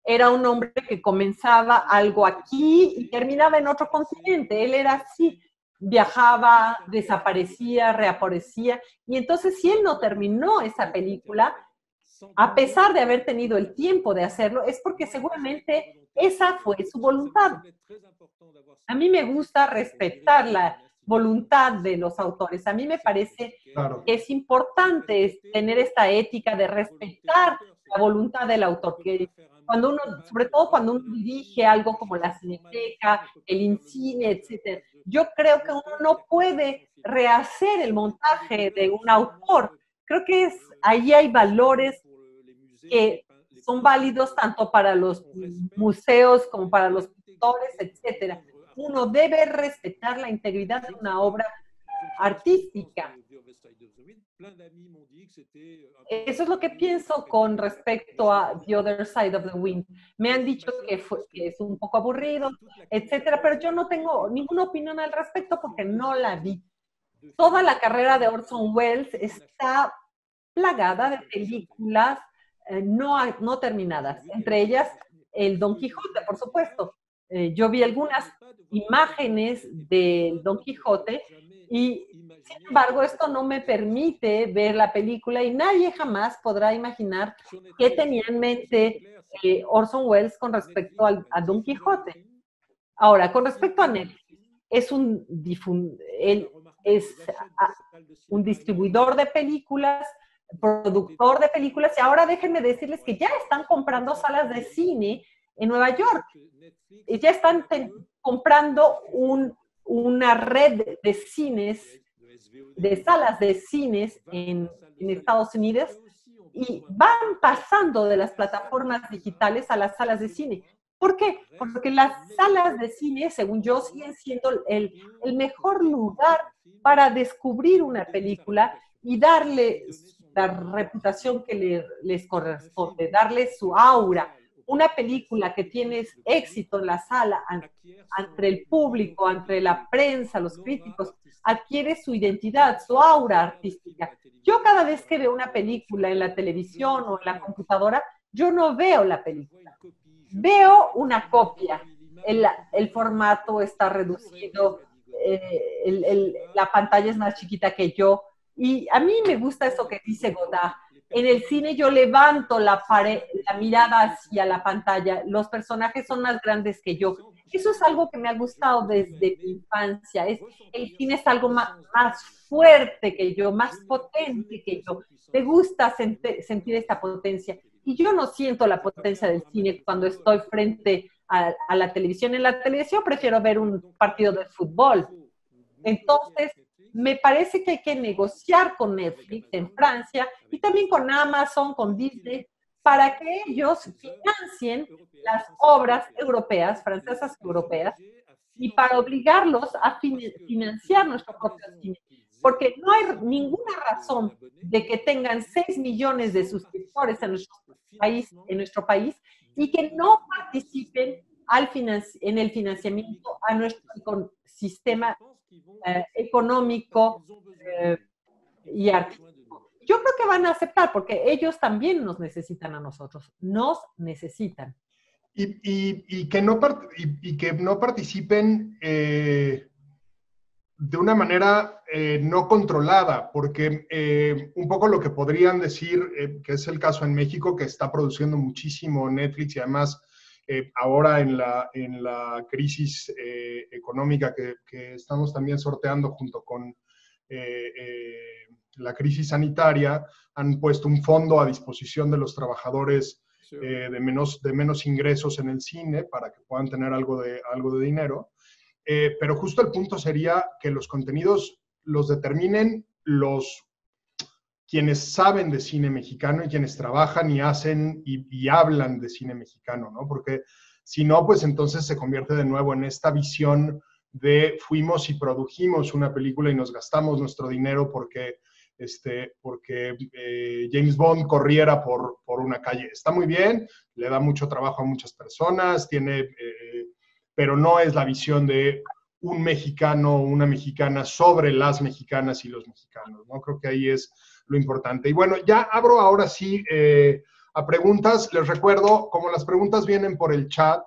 Era un hombre que comenzaba algo aquí y terminaba en otro continente. Él era así, viajaba, desaparecía, reaparecía. Y entonces, si él no terminó esa película, a pesar de haber tenido el tiempo de hacerlo, es porque seguramente esa fue su voluntad. A mí me gusta respetar la voluntad de los autores. A mí me parece que es importante tener esta ética de respetar la voluntad del autor. Que cuando uno, sobre todo cuando uno dirige algo como la Cineteca, el INCINE, etc., yo creo que uno no puede rehacer el montaje de un autor. Creo que ahí hay valores que son válidos tanto para los museos como para los pintores, etcétera. Uno debe respetar la integridad de una obra artística. Eso es lo que pienso con respecto a The Other Side of the Wind. Me han dicho que es un poco aburrido, etcétera, pero yo no tengo ninguna opinión al respecto porque no la vi. Toda la carrera de Orson Welles está plagada de películas no terminadas, entre ellas el Don Quijote, por supuesto. Yo vi algunas imágenes del Don Quijote y, sin embargo, esto no me permite ver la película y nadie jamás podrá imaginar qué tenía en mente Orson Welles con respecto a Don Quijote. Ahora, con respecto a Netflix, él es un distribuidor de películas, productor de películas, y ahora déjenme decirles que ya están comprando salas de cine en Nueva York. Y ya están comprando una red de cines, de salas de cines en Estados Unidos, y van pasando de las plataformas digitales a las salas de cine. ¿Por qué? Porque las salas de cine, según yo, siguen siendo el mejor lugar para descubrir una película y darle la reputación que les corresponde, darle su aura. Una película que tiene éxito en la sala, ante el público, ante la prensa, los críticos, adquiere su identidad, su aura artística. Yo cada vez que veo una película en la televisión o en la computadora, yo no veo la película. Veo una copia. El formato está reducido, la pantalla es más chiquita que yo. Y a mí me gusta eso que dice Godard. En el cine yo levanto la mirada hacia la pantalla. Los personajes son más grandes que yo. Eso es algo que me ha gustado desde mi infancia. El cine es algo más fuerte que yo, más potente que yo. Me gusta sentir esta potencia. Y yo no siento la potencia del cine cuando estoy frente a la televisión. En la televisión prefiero ver un partido de fútbol. Entonces, me parece que hay que negociar con Netflix en Francia y también con Amazon, con Disney, para que ellos financien las obras europeas, francesas europeas, y para obligarlos a financiar nuestro propio cine. Porque no hay ninguna razón de que tengan 6 millones de suscriptores en nuestro país y que no participen en el financiamiento a nuestro sistema económico y artístico. Yo creo que van a aceptar porque ellos también nos necesitan a nosotros, nos necesitan. Y que no participen de una manera no controlada, porque un poco lo que podrían decir, que es el caso en México, que está produciendo muchísimo Netflix y además ahora en la crisis económica que estamos también sorteando junto con la crisis sanitaria, han puesto un fondo a disposición de los trabajadores de menos ingresos en el cine para que puedan tener algo de dinero. Pero justo el punto sería que los contenidos los determinen quienes saben de cine mexicano y quienes trabajan y hacen y hablan de cine mexicano, ¿no? Porque si no, pues entonces se convierte de nuevo en esta visión de fuimos y produjimos una película y nos gastamos nuestro dinero porque James Bond corriera por una calle. Está muy bien, le da mucho trabajo a muchas personas, pero no es la visión de un mexicano o una mexicana sobre las mexicanas y los mexicanos, ¿no? Creo que ahí es lo importante. Y bueno, ya abro ahora sí a preguntas. Les recuerdo, como las preguntas vienen por el chat,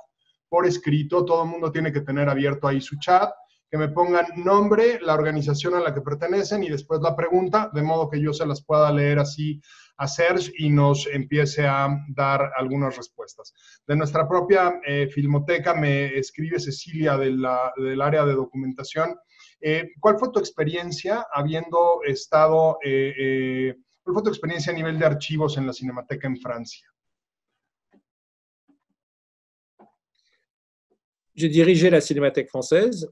por escrito, todo el mundo tiene que tener abierto ahí su chat, que me pongan nombre, la organización a la que pertenecen y después la pregunta, de modo que yo se las pueda leer así a Serge y nos empiece a dar algunas respuestas. De nuestra propia filmoteca me escribe Cecilia del área de documentación. ¿Cuál fue tu experiencia habiendo estado, ¿Cuál fue tu experiencia a nivel de archivos en la Cinemateca en Francia? J'ai dirigé la Cinémathèque française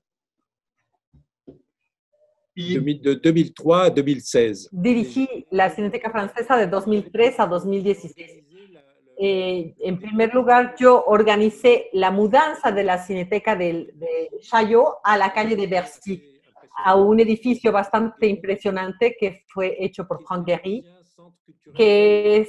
de 2003 a 2016. Dirigí la Cineteca Francesa de 2003 a 2016. En primer lugar, yo organicé la mudanza de la Cineteca de Chaillot a la calle de Bercy, a un edificio bastante impresionante que fue hecho por Franck Gehry, que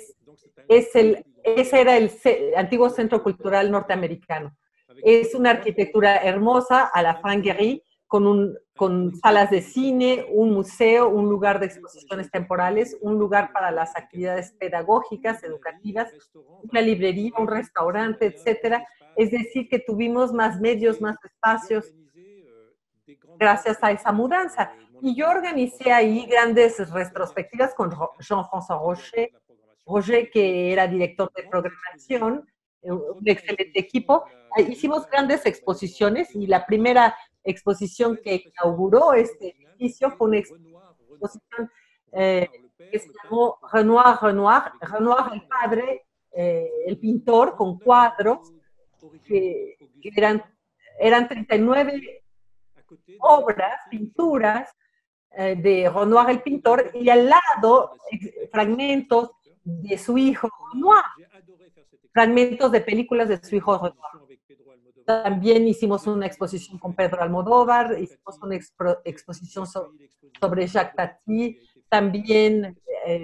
ese era el antiguo Centro Cultural Norteamericano. Es una arquitectura hermosa a la Franck Gehry, con salas de cine, un museo, un lugar de exposiciones temporales, un lugar para las actividades pedagógicas, educativas, una librería, un restaurante, etcétera. Es decir, que tuvimos más medios, más espacios gracias a esa mudanza. Y yo organicé ahí grandes retrospectivas con Jean-François Roger, que era director de programación, un excelente equipo. Hicimos grandes exposiciones y la primera exposición que inauguró este edificio fue una exposición que se llamó Renoir el padre, el pintor, con cuadros que eran 39 obras, pinturas de Renoir el pintor, y al lado fragmentos de su hijo Renoir, fragmentos de películas de su hijo Renoir. También hicimos una exposición con Pedro Almodóvar, hicimos una exposición sobre Jacques Tati, también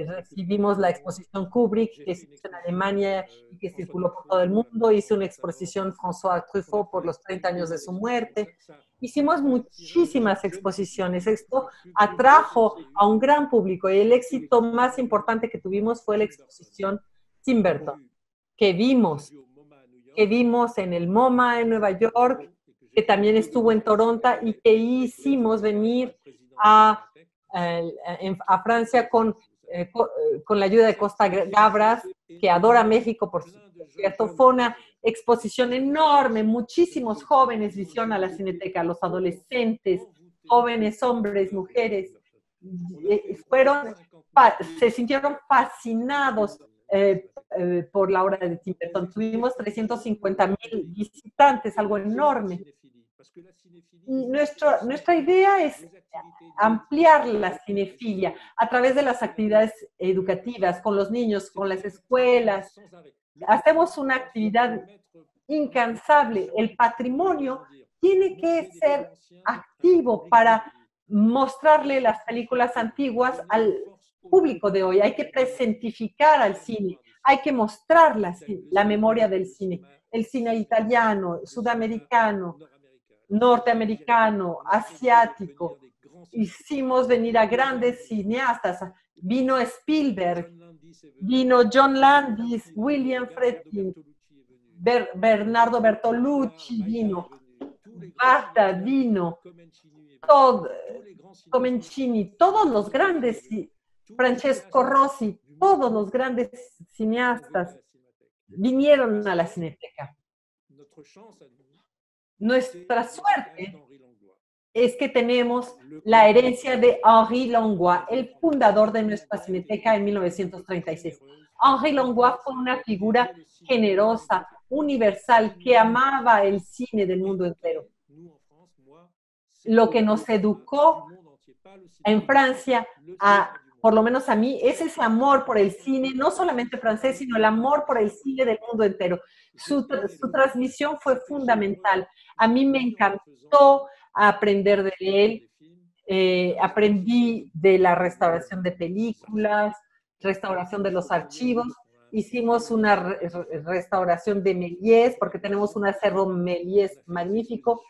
recibimos la exposición Kubrick, que se hizo en Alemania y que circuló por todo el mundo. Hice una exposición François Truffaut por los 30 años de su muerte. Hicimos muchísimas exposiciones. Esto atrajo a un gran público y el éxito más importante que tuvimos fue la exposición Tim Burton, que vimos en el MoMA en Nueva York, que también estuvo en Toronto y que hicimos venir a Francia con la ayuda de Costa Gabras, que adora México, por cierto. Fue una exposición enorme, muchísimos jóvenes visitaron a la Cineteca, los adolescentes, jóvenes, hombres, mujeres, se sintieron fascinados por la obra de Tim Burton. Tuvimos 350,000 visitantes, algo enorme. Nuestra idea es ampliar la cinefilia a través de las actividades educativas, con los niños, con las escuelas. Hacemos una actividad incansable. El patrimonio tiene que ser activo para mostrarle las películas antiguas al público de hoy. Hay que presentificar al cine, hay que mostrar la memoria del cine. El cine italiano, sudamericano, norteamericano, asiático. Hicimos venir a grandes cineastas. Vino Spielberg, vino John Landis, William Friedkin, Bernardo Bertolucci vino, Basta vino, Comencini, todos los grandes, Francesco Rossi, todos los grandes cineastas vinieron a la Cineteca. Nuestra suerte es que tenemos la herencia de Henri Langlois, el fundador de nuestra Cineteca en 1936. Henri Langlois fue una figura generosa, universal, que amaba el cine del mundo entero. Lo que nos educó en Francia, por lo menos a mí, es ese amor por el cine, no solamente francés, sino el amor por el cine del mundo entero. Su transmisión fue fundamental. A mí me encantó aprender de él. Aprendí de la restauración de películas, restauración de los archivos. Hicimos una restauración de Méliès, porque tenemos un acervo Méliès magnífico.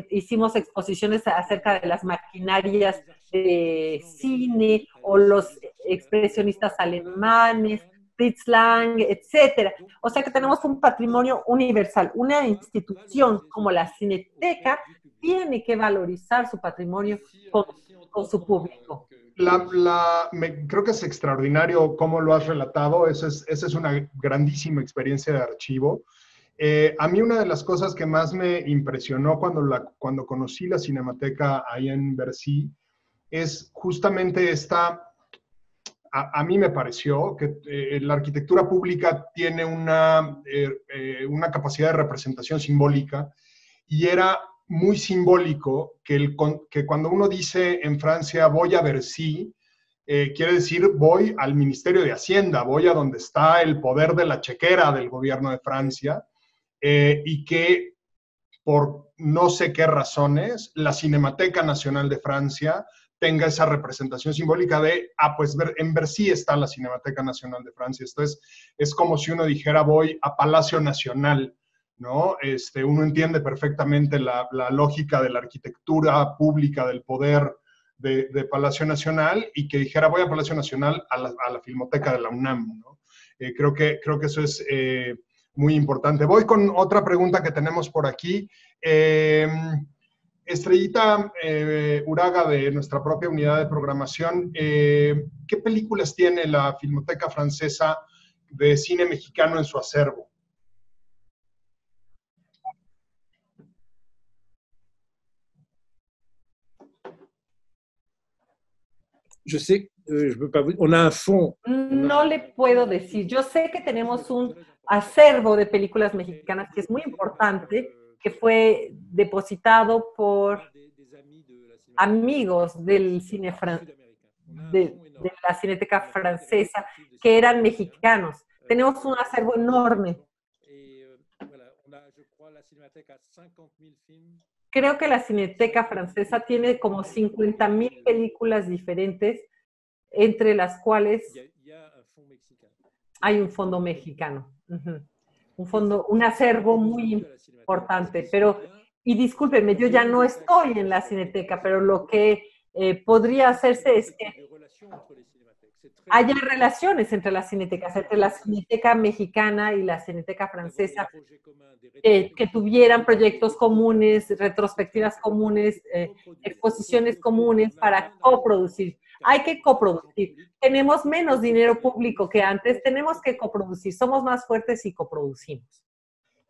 Hicimos exposiciones acerca de las maquinarias de cine o los expresionistas alemanes, Fritz Lang, etcétera. O sea que tenemos un patrimonio universal. Una institución como la Cineteca tiene que valorizar su patrimonio con su público. Creo que es extraordinario cómo lo has relatado. Esa es una grandísima experiencia de archivo. A mí una de las cosas que más me impresionó cuando conocí la Cinemateca ahí en Bercy es justamente esta a mí me pareció que la arquitectura pública tiene una capacidad de representación simbólica y era muy simbólico que cuando uno dice en Francia voy a Bercy, quiere decir voy al Ministerio de Hacienda, voy a donde está el poder de la chequera del gobierno de Francia, y que por no sé qué razones la Cinemateca Nacional de Francia tenga esa representación simbólica de, pues en Bercy está la Cinemateca Nacional de Francia. Esto es como si uno dijera voy a Palacio Nacional, ¿no? Uno entiende perfectamente la lógica de la arquitectura pública, del poder de Palacio Nacional, y que dijera voy a Palacio Nacional a la Filmoteca de la UNAM, ¿no? Creo que eso es muy importante. Voy con otra pregunta que tenemos por aquí. Estrellita Uraga, de nuestra propia unidad de programación, ¿qué películas tiene la Filmoteca Francesa de cine mexicano en su acervo? Je sais, je peux pas vous... On a un fonds. No le puedo decir. Yo sé que tenemos un acervo de películas mexicanas que es muy importante, que fue depositado por amigos del cine de la Cineteca Francesa, que eran mexicanos. Tenemos un acervo enorme. Creo que la Cineteca Francesa tiene como 50,000 películas diferentes, entre las cuales hay un fondo mexicano. Un acervo muy importante. Y discúlpenme, yo ya no estoy en la Cineteca, pero lo que podría hacerse es que haya relaciones entre las cinetecas, entre la Cineteca mexicana y la Cineteca francesa, que tuvieran proyectos comunes, retrospectivas comunes, exposiciones comunes para coproducir. Hay que coproducir. Tenemos menos dinero público que antes, tenemos que coproducir. Somos más fuertes y coproducimos.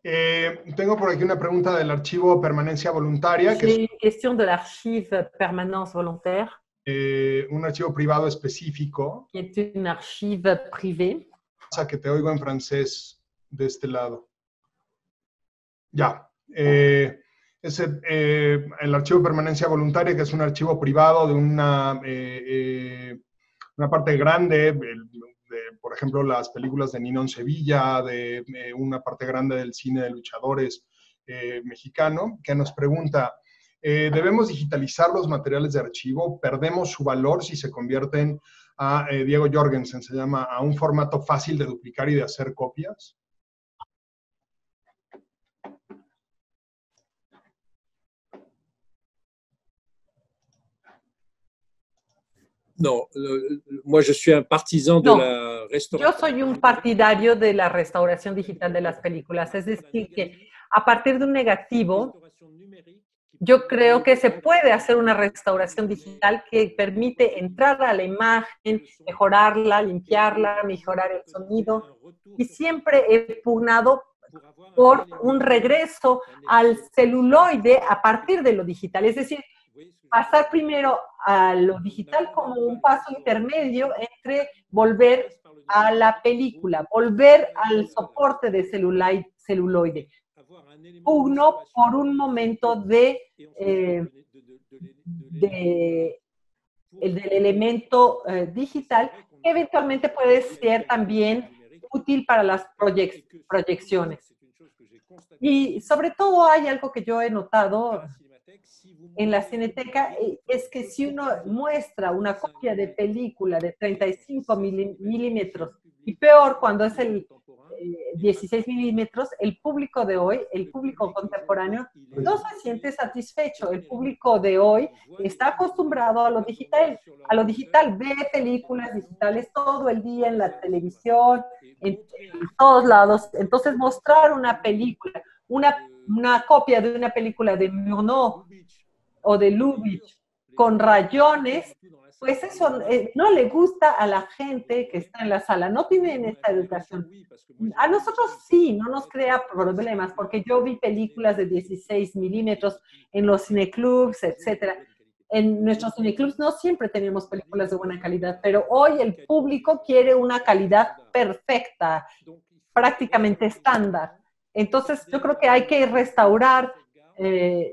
Tengo por aquí una pregunta del archivo Permanencia Voluntaria. J'ai une question de l'archive Permanence Volontaire. Un archivo privado específico. Qui est une archive privée. Que te oigo en francés de este lado. Ya. El archivo Permanencia Voluntaria, que es un archivo privado de una parte grande, por ejemplo, las películas de Ninón Sevilla, de una parte grande del cine de luchadores mexicano, que nos pregunta, ¿debemos digitalizar los materiales de archivo? ¿Perdemos su valor si se convierten Diego Jorgensen se llama, a un formato fácil de duplicar y de hacer copias? No, moi je suis un partisan de la restauration. Yo soy un partidario de la restauración digital de las películas, es decir, que a partir de un negativo, yo creo que se puede hacer una restauración digital que permite entrar a la imagen, mejorarla, limpiarla, mejorar el sonido, y siempre he pugnado por un regreso al celuloide a partir de lo digital, es decir, pasar primero a lo digital como un paso intermedio entre volver a la película, volver al soporte de celuloide. Pugno por un momento del elemento digital, que eventualmente puede ser también útil para las proyecciones. Y sobre todo hay algo que yo he notado en la Cineteca, es que si uno muestra una copia de película de 35 milímetros, y peor cuando es el 16 milímetros, el público de hoy, el público contemporáneo, no se siente satisfecho. El público de hoy está acostumbrado a lo digital, ve películas digitales todo el día en la televisión, en todos lados. Entonces, mostrar una película, una copia de una película de Murnau o de Lubitsch con rayones, pues eso no le gusta a la gente que está en la sala, no tienen esta educación. A nosotros sí, no nos crea problemas, porque yo vi películas de 16 milímetros en los cineclubs, etcétera. en nuestros cineclubs no siempre tenemos películas de buena calidad, pero hoy el público quiere una calidad perfecta, prácticamente estándar. Entonces, yo creo que hay que restaurar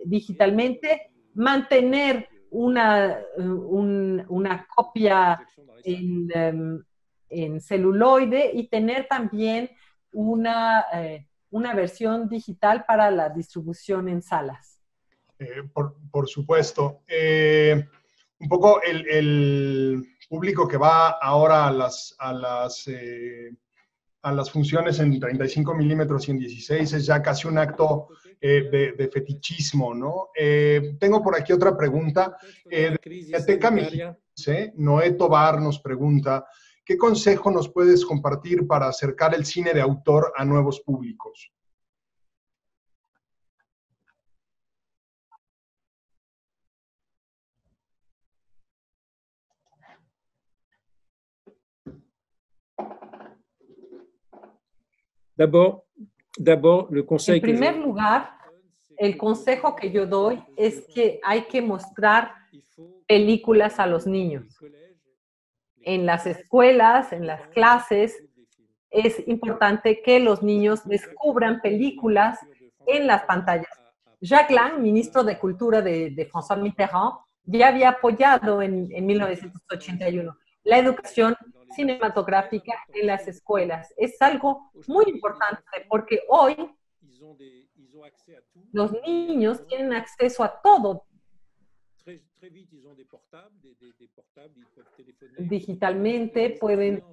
digitalmente, mantener una copia en celuloide y tener también una versión digital para la distribución en salas. Por supuesto. Un poco el público que va ahora a las funciones en 35 milímetros y en 16 es ya casi un acto de fetichismo, ¿no? Tengo por aquí otra pregunta. De Cineteca Mexicana, Noé Tobar nos pregunta, ¿qué consejo nos puedes compartir para acercar el cine de autor a nuevos públicos? En primer lugar, el consejo que yo doy es que hay que mostrar películas a los niños. En las escuelas, en las clases, es importante que los niños descubran películas en las pantallas. Jacques Lang, ministro de Cultura de François Mitterrand, ya había apoyado en 1981 la educación cinematográfica en las escuelas. Es algo muy importante porque hoy los niños tienen acceso a todo. Digitalmente pueden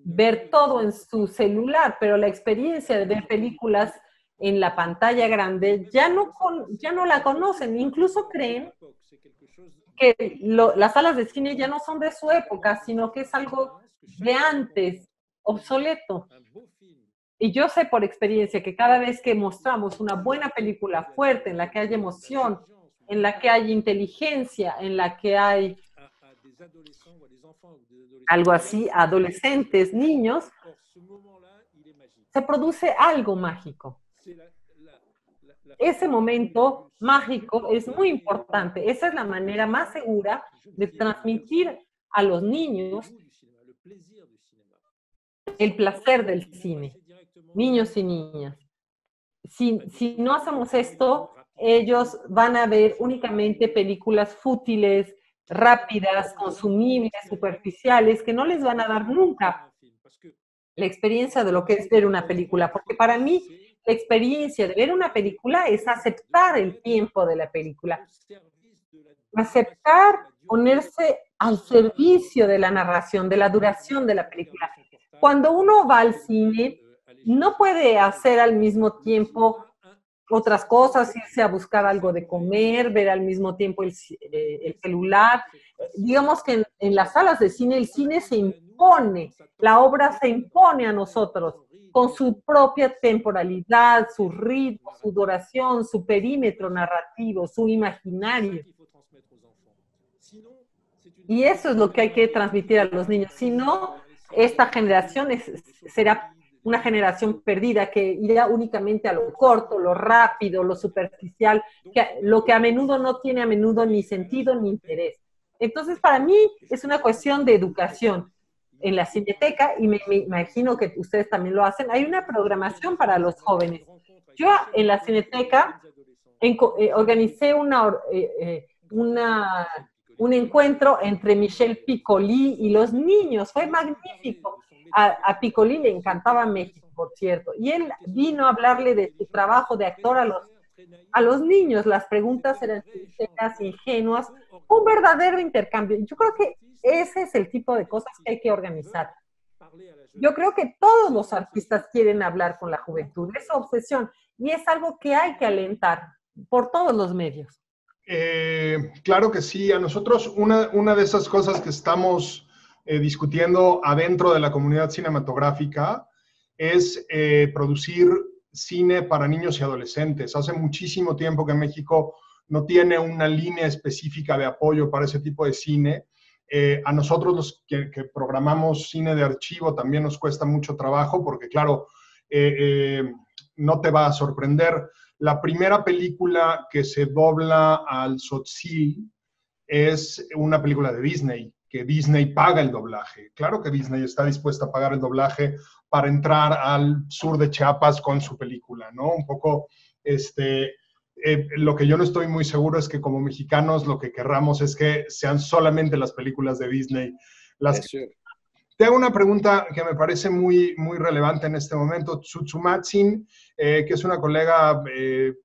ver todo en su celular, pero la experiencia de ver películas en la pantalla grande ya no la conocen, incluso creen que las salas de cine ya no son de su época, sino que es algo de antes, obsoleto. Y yo sé por experiencia que cada vez que mostramos una buena película fuerte, en la que hay emoción, en la que hay inteligencia, en la que hay algo así, adolescentes, niños, se produce algo mágico. Ese momento mágico es muy importante. Esa es la manera más segura de transmitir a los niños el placer del cine, niños y niñas. Si no hacemos esto, ellos van a ver únicamente películas fútiles, rápidas, consumibles, superficiales, que no les van a dar nunca la experiencia de lo que es ver una película, porque para mí la experiencia de ver una película es aceptar el tiempo de la película, aceptar ponerse al servicio de la narración, de la duración de la película. Cuando uno va al cine, no puede hacer al mismo tiempo otras cosas, irse a buscar algo de comer, ver al mismo tiempo el celular. Digamos que en las salas de cine, el cine se impone, la obra se impone a nosotros con su propia temporalidad, su ritmo, su duración, su perímetro narrativo, su imaginario. Y eso es lo que hay que transmitir a los niños. Si no, esta generación será una generación perdida que irá únicamente a lo corto, lo rápido, lo superficial, lo que a menudo no tiene a menudo ni sentido ni interés. Entonces, para mí es una cuestión de educación. En la Cineteca, y me imagino que ustedes también lo hacen, hay una programación para los jóvenes. Yo en la Cineteca organicé un encuentro entre Michel Piccoli y los niños. Fue magnífico. A Piccoli le encantaba México, por cierto. Y él vino a hablarle de su trabajo de actor a los niños. Las preguntas eran sinceras, ingenuas. Un verdadero intercambio. Yo creo que ese es el tipo de cosas que hay que organizar. Yo creo que todos los artistas quieren hablar con la juventud. Es su obsesión. Y es algo que hay que alentar por todos los medios. Claro que sí. A nosotros una de esas cosas que estamos discutiendo adentro de la comunidad cinematográfica es producir cine para niños y adolescentes. Hace muchísimo tiempo que México no tiene una línea específica de apoyo para ese tipo de cine. A nosotros los que programamos cine de archivo también nos cuesta mucho trabajo porque, claro, no te va a sorprender, La primera película que se dobla al tzotzil es una película de Disney, que Disney paga el doblaje. Claro que Disney está dispuesta a pagar el doblaje para entrar al sur de Chiapas con su película, ¿no? Un poco, lo que yo no estoy muy seguro es que como mexicanos lo que querramos es que sean solamente las películas de Disney las que... Te hago una pregunta que me parece muy, muy relevante en este momento. Tsutsumatsin, que es una colega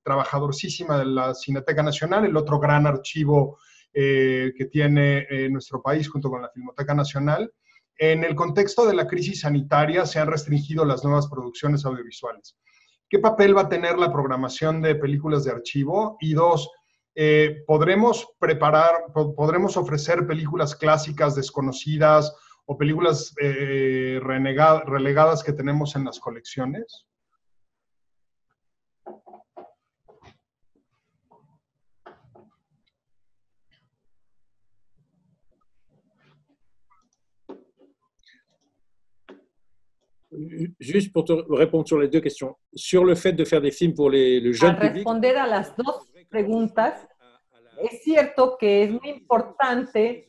trabajadorcísima de la Cineteca Nacional, el otro gran archivo que tiene nuestro país junto con la Filmoteca Nacional. En el contexto de la crisis sanitaria se han restringido las nuevas producciones audiovisuales. ¿Qué papel va a tener la programación de películas de archivo? Y dos, ¿podremos ofrecer películas clásicas desconocidas o películas relegadas que tenemos en las colecciones? Juste pour te répondre sur les deux questions. Sur le fait de faire des films pour le jeune public. Responder a las dos preguntas, es cierto que es muy importante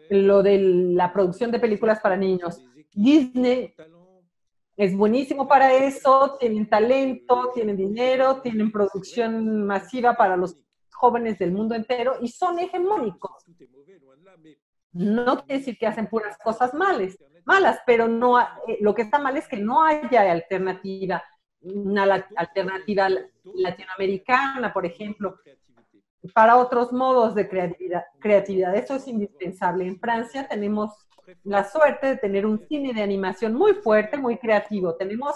lo de la producción de películas para niños. Disney es buenísimo para eso, tienen talento, tienen dinero, tienen producción masiva para los jóvenes del mundo entero y son hegemónicos. No quiere decir que hacen puras cosas malas, pero no, lo que está mal es que no haya alternativa, una alternativa latinoamericana, por ejemplo, para otros modos de creatividad. Eso es indispensable. En Francia tenemos la suerte de tener un cine de animación muy fuerte, muy creativo. Tenemos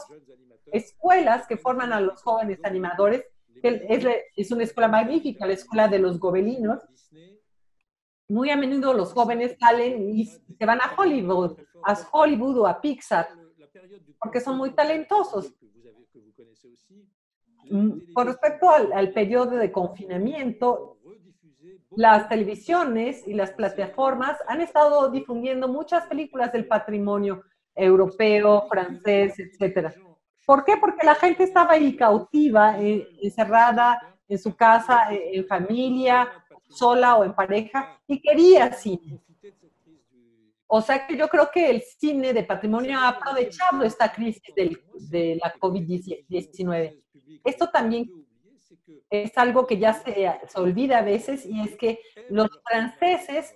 escuelas que forman a los jóvenes animadores, que es una escuela magnífica, la escuela de los gobelinos. Muy a menudo los jóvenes salen y se van a Hollywood o a Pixar, porque son muy talentosos. Con respecto al periodo de confinamiento, las televisiones y las plataformas han estado difundiendo muchas películas del patrimonio europeo, francés, etc. ¿Por qué? Porque la gente estaba ahí cautiva, encerrada en su casa, en familia, sola o en pareja, y quería cine. O sea que yo creo que el cine de patrimonio ha aprovechado esta crisis de la COVID-19. Esto también es algo que ya se olvida a veces, y es que los franceses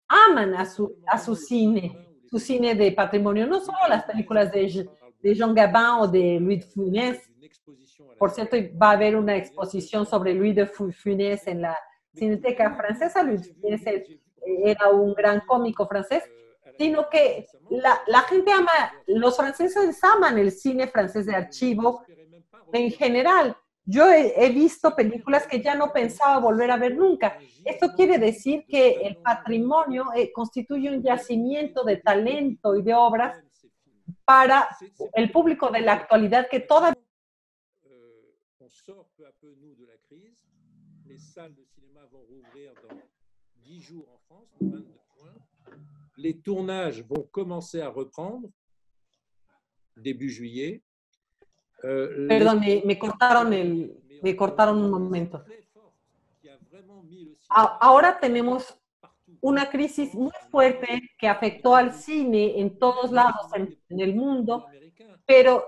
aman a su cine de patrimonio, no solo las películas de Jean Gabin o de Louis de Funès. Por cierto, va a haber una exposición sobre Louis de Funès en la Cineteca Francesa. Louis de Funès era un gran cómico francés, sino que la gente los franceses aman el cine francés de archivo en general. Yo he visto películas que ya no pensaba volver a ver nunca. Esto quiere decir que el patrimonio constituye un yacimiento de talento y de obras para el público de la actualidad que todavía... On sort peu à peu, nous, de la crise. Les salles de cinéma vont rouvrir dans 10 jours en France, le 22 juin. Les tournages vont commencer à reprendre début juillet. Perdón, me cortaron un momento. Ahora tenemos una crisis muy fuerte que afectó al cine en todos lados en el mundo, pero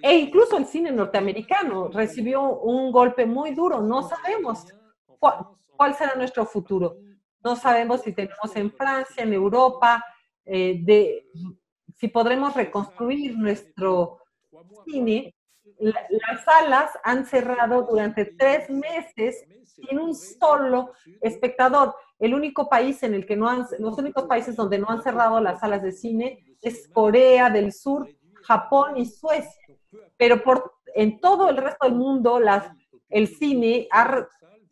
incluso el cine norteamericano recibió un golpe muy duro. No sabemos cuál será nuestro futuro. No sabemos si tenemos en Francia, en Europa, si podremos reconstruir nuestro cine. Las salas han cerrado durante 3 meses sin un solo espectador. Los únicos países donde no han cerrado las salas de cine es Corea del Sur, Japón y Suecia. Pero en todo el resto del mundo el cine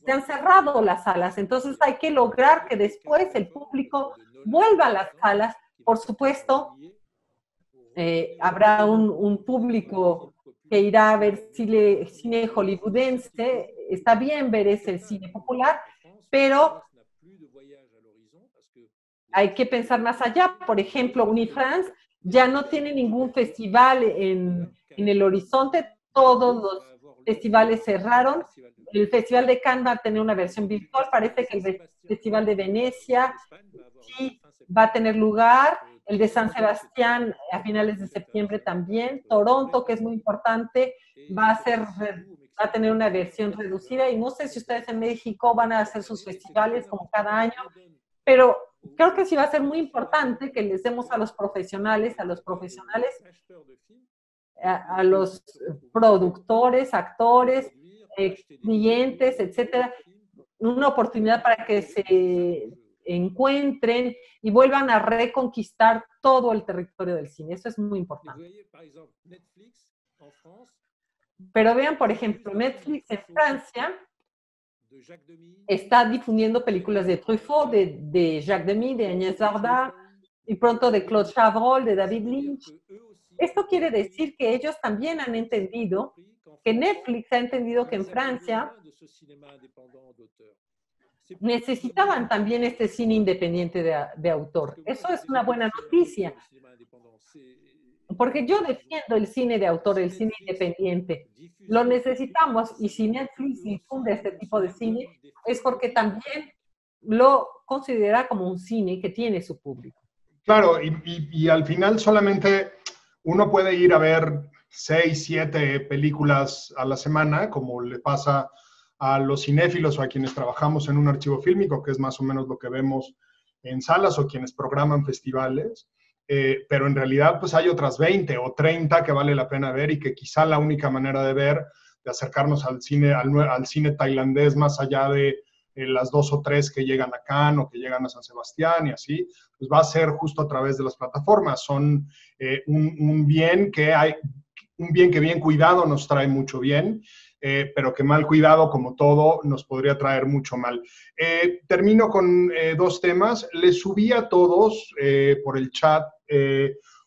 se han cerrado las salas. Entonces hay que lograr que después el público vuelva a las salas. Por supuesto, habrá un público que irá a ver cine hollywoodense. Está bien ver ese cine popular, pero hay que pensar más allá. Por ejemplo, Unifrance ya no tiene ningún festival en el horizonte. Todos festivales cerraron. El Festival de Cannes va a tener una versión virtual. Parece que el Festival de Venecia sí va a tener lugar. El de San Sebastián a finales de septiembre también. Toronto, que es muy importante, va a tener una versión reducida. Y no sé si ustedes en México van a hacer sus festivales como cada año, pero creo que sí va a ser muy importante que les demos a los profesionales, a los productores, actores, clientes, etcétera, una oportunidad para que se encuentren y vuelvan a reconquistar todo el territorio del cine. Eso es muy importante. Pero vean, por ejemplo, Netflix en Francia está difundiendo películas de Truffaut, de Jacques Demy, de Agnès Varda, y pronto de Claude Chabrol, de David Lynch. Esto quiere decir que ellos también han entendido, que Netflix ha entendido que en Francia necesitaban también este cine independiente de autor. Eso es una buena noticia, porque yo defiendo el cine de autor, el cine independiente. Lo necesitamos, y si Netflix difunde este tipo de cine, es porque también lo considera como un cine que tiene su público. Claro, y al final solamente uno puede ir a ver 6, 7 películas a la semana, como le pasa a los cinéfilos o a quienes trabajamos en un archivo fílmico, que es más o menos lo que vemos en salas, o quienes programan festivales. Pero en realidad pues hay otras 20 o 30 que vale la pena ver, y que quizá la única manera de ver, de acercarnos al cine tailandés, más allá de las 2 o 3 que llegan a Cannes o que llegan a San Sebastián y así, pues va a ser justo a través de las plataformas. Son un bien que bien cuidado nos trae mucho bien, pero que mal cuidado, como todo, nos podría traer mucho mal. Termino con 2 temas. Les subí a todos por el chat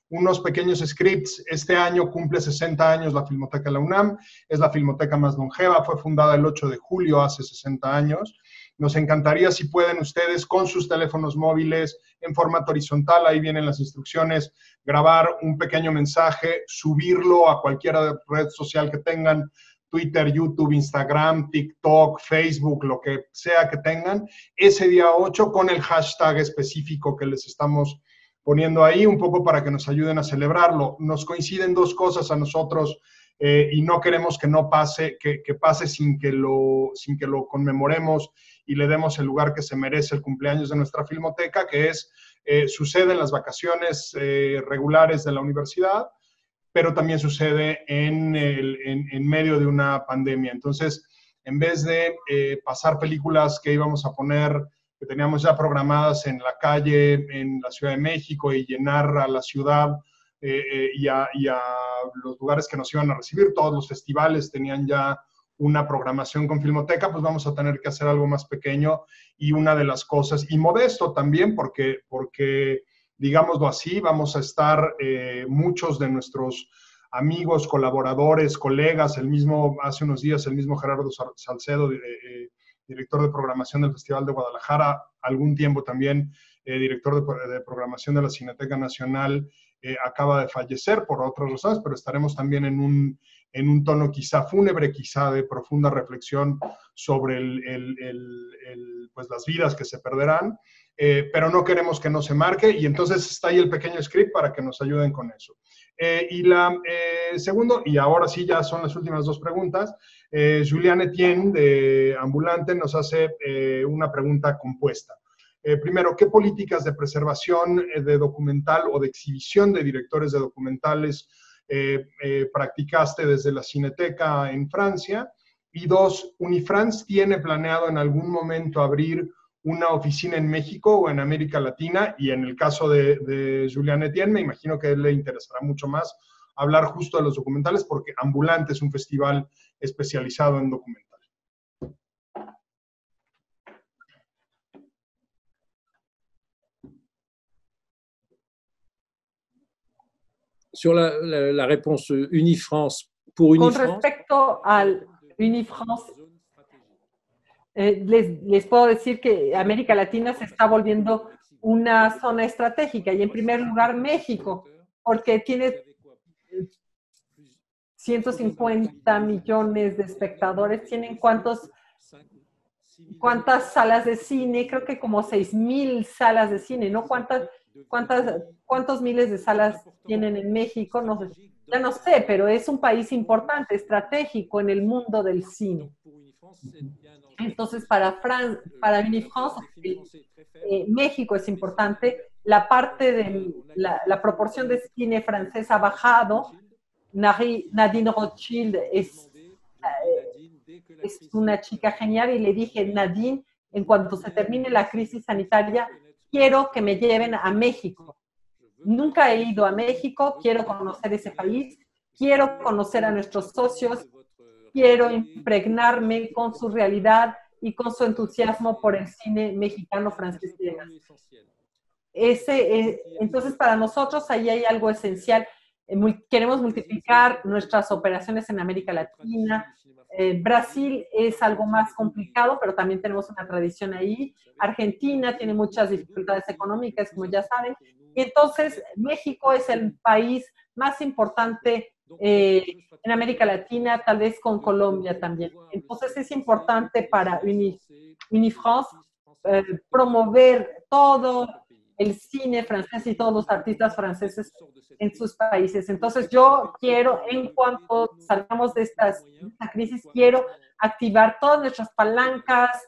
unos pequeños scripts. Este año cumple 60 años la Filmoteca de la UNAM, es la filmoteca más longeva, fue fundada el 8 de julio, hace 60 años. Nos encantaría, si pueden ustedes, con sus teléfonos móviles, en formato horizontal, ahí vienen las instrucciones, grabar un pequeño mensaje, subirlo a cualquier red social que tengan, Twitter, YouTube, Instagram, TikTok, Facebook, lo que sea que tengan, ese día 8 con el hashtag específico que les estamos poniendo ahí, un poco para que nos ayuden a celebrarlo. Nos coinciden 2 cosas a nosotros, y no queremos que no pase, que pase sin que lo conmemoremos y le demos el lugar que se merece el cumpleaños de nuestra filmoteca, que es, sucede en las vacaciones regulares de la universidad, pero también sucede en medio de una pandemia. Entonces, en vez de pasar películas que íbamos a poner, que teníamos ya programadas en la calle, en la Ciudad de México, y llenar a la ciudad y a los lugares que nos iban a recibir, todos los festivales tenían ya una programación con Filmoteca, pues vamos a tener que hacer algo más pequeño, y una de las cosas, y modesto también, porque digámoslo así, vamos a estar muchos de nuestros amigos, colaboradores, colegas, hace unos días el mismo Gerardo Salcedo, director de programación del Festival de Guadalajara, algún tiempo también director de programación de la Cineteca Nacional, acaba de fallecer por otras razones, pero estaremos también en un tono quizá fúnebre, quizá de profunda reflexión sobre pues las vidas que se perderán, pero no queremos que no se marque, y entonces está ahí el pequeño script para que nos ayuden con eso. Y segundo, y ahora sí ya son las últimas 2 preguntas, Julián Etienne de Ambulante nos hace una pregunta compuesta. Primero, ¿qué políticas de preservación de documental o de exhibición de directores de documentales practicaste desde la Cineteca en Francia? Y 2, ¿Unifrance tiene planeado en algún momento abrir una oficina en México o en América Latina? Y en el caso de Julián Etienne, me imagino que a él le interesará mucho más hablar justo de los documentales, porque Ambulante es un festival especializado en documental. Sur la réponse Unifrance, pour Unifrance. Con respecto al Unifrance, les puedo decir que América Latina se está volviendo una zona estratégica, y en primer lugar México, porque tiene 150 millones de espectadores. ¿Tienen cuántas salas de cine? Creo que como 6,000 salas de cine, ¿no? ¿Cuántos miles de salas tienen en México? No sé, ya no sé, pero es un país importante, estratégico en el mundo del cine. Entonces, para Unifrance, México es importante. La parte de la proporción de cine francés ha bajado. Nadine Rothschild es una chica genial y le dije, Nadine, en cuanto se termine la crisis sanitaria, quiero que me lleven a México. Nunca he ido a México, quiero conocer ese país, quiero conocer a nuestros socios, quiero impregnarme con su realidad y con su entusiasmo por el cine mexicano, francés y demás. Entonces, para nosotros ahí hay algo esencial. Queremos multiplicar nuestras operaciones en América Latina. Brasil es algo más complicado, pero también tenemos una tradición ahí. Argentina tiene muchas dificultades económicas, como ya saben. Y entonces, México es el país más importante en América Latina, tal vez con Colombia también. Entonces, es importante para Unifrance promover todo el cine francés y todos los artistas franceses en sus países. Entonces yo quiero, en cuanto salgamos de esta crisis, quiero activar todas nuestras palancas,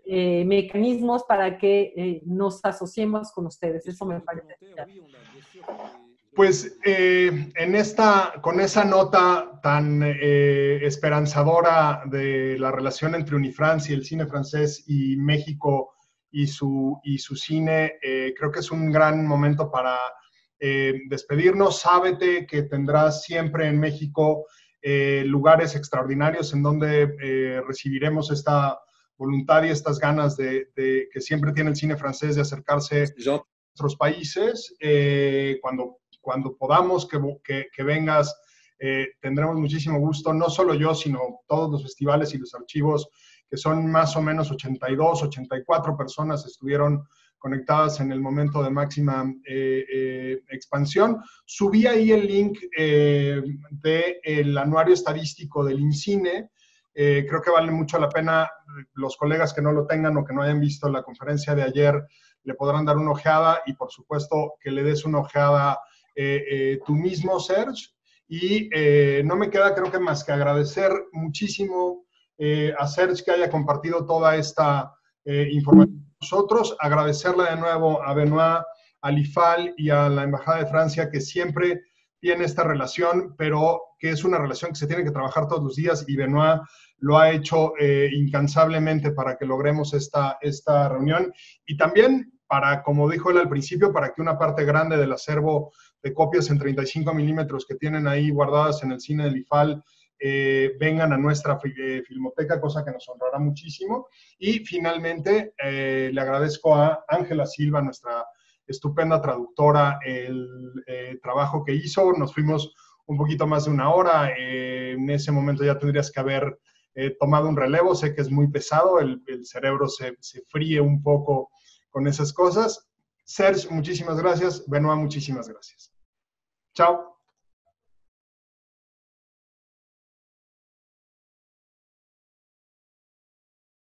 mecanismos para que nos asociemos con ustedes. Eso me parece. Pues con esa nota tan esperanzadora de la relación entre Unifrance y el cine francés y México y su cine, creo que es un gran momento para despedirnos. Sábete que tendrás siempre en México lugares extraordinarios en donde recibiremos esta voluntad y estas ganas de que siempre tiene el cine francés de acercarse a nuestros países. Cuando podamos que vengas, tendremos muchísimo gusto, no solo yo, sino todos los festivales y los archivos, que son más o menos 82, 84 personas estuvieron conectadas en el momento de máxima expansión. Subí ahí el link del anuario estadístico del INCINE. Creo que vale mucho la pena. Los colegas que no lo tengan o que no hayan visto la conferencia de ayer le podrán dar una ojeada, y por supuesto que le des una ojeada tú mismo, Serge. Y no me queda, creo que más que agradecer muchísimo a Serge que haya compartido toda esta información con nosotros. Agradecerle de nuevo a Benoit, a l'IFAL y a la Embajada de Francia, que siempre tiene esta relación, pero que es una relación que se tiene que trabajar todos los días, y Benoit lo ha hecho incansablemente para que logremos esta reunión. Y también para, como dijo él al principio, para que una parte grande del acervo de copias en 35 milímetros que tienen ahí guardadas en el cine del IFAL vengan a nuestra filmoteca, cosa que nos honrará muchísimo. Y finalmente le agradezco a Ángela Silva, nuestra estupenda traductora, el trabajo que hizo. Nos fuimos un poquito más de una hora. En ese momento ya tendrías que haber tomado un relevo. Sé que es muy pesado, el cerebro se fríe un poco con esas cosas. Serge, muchísimas gracias. Benoit, muchísimas gracias. Chao.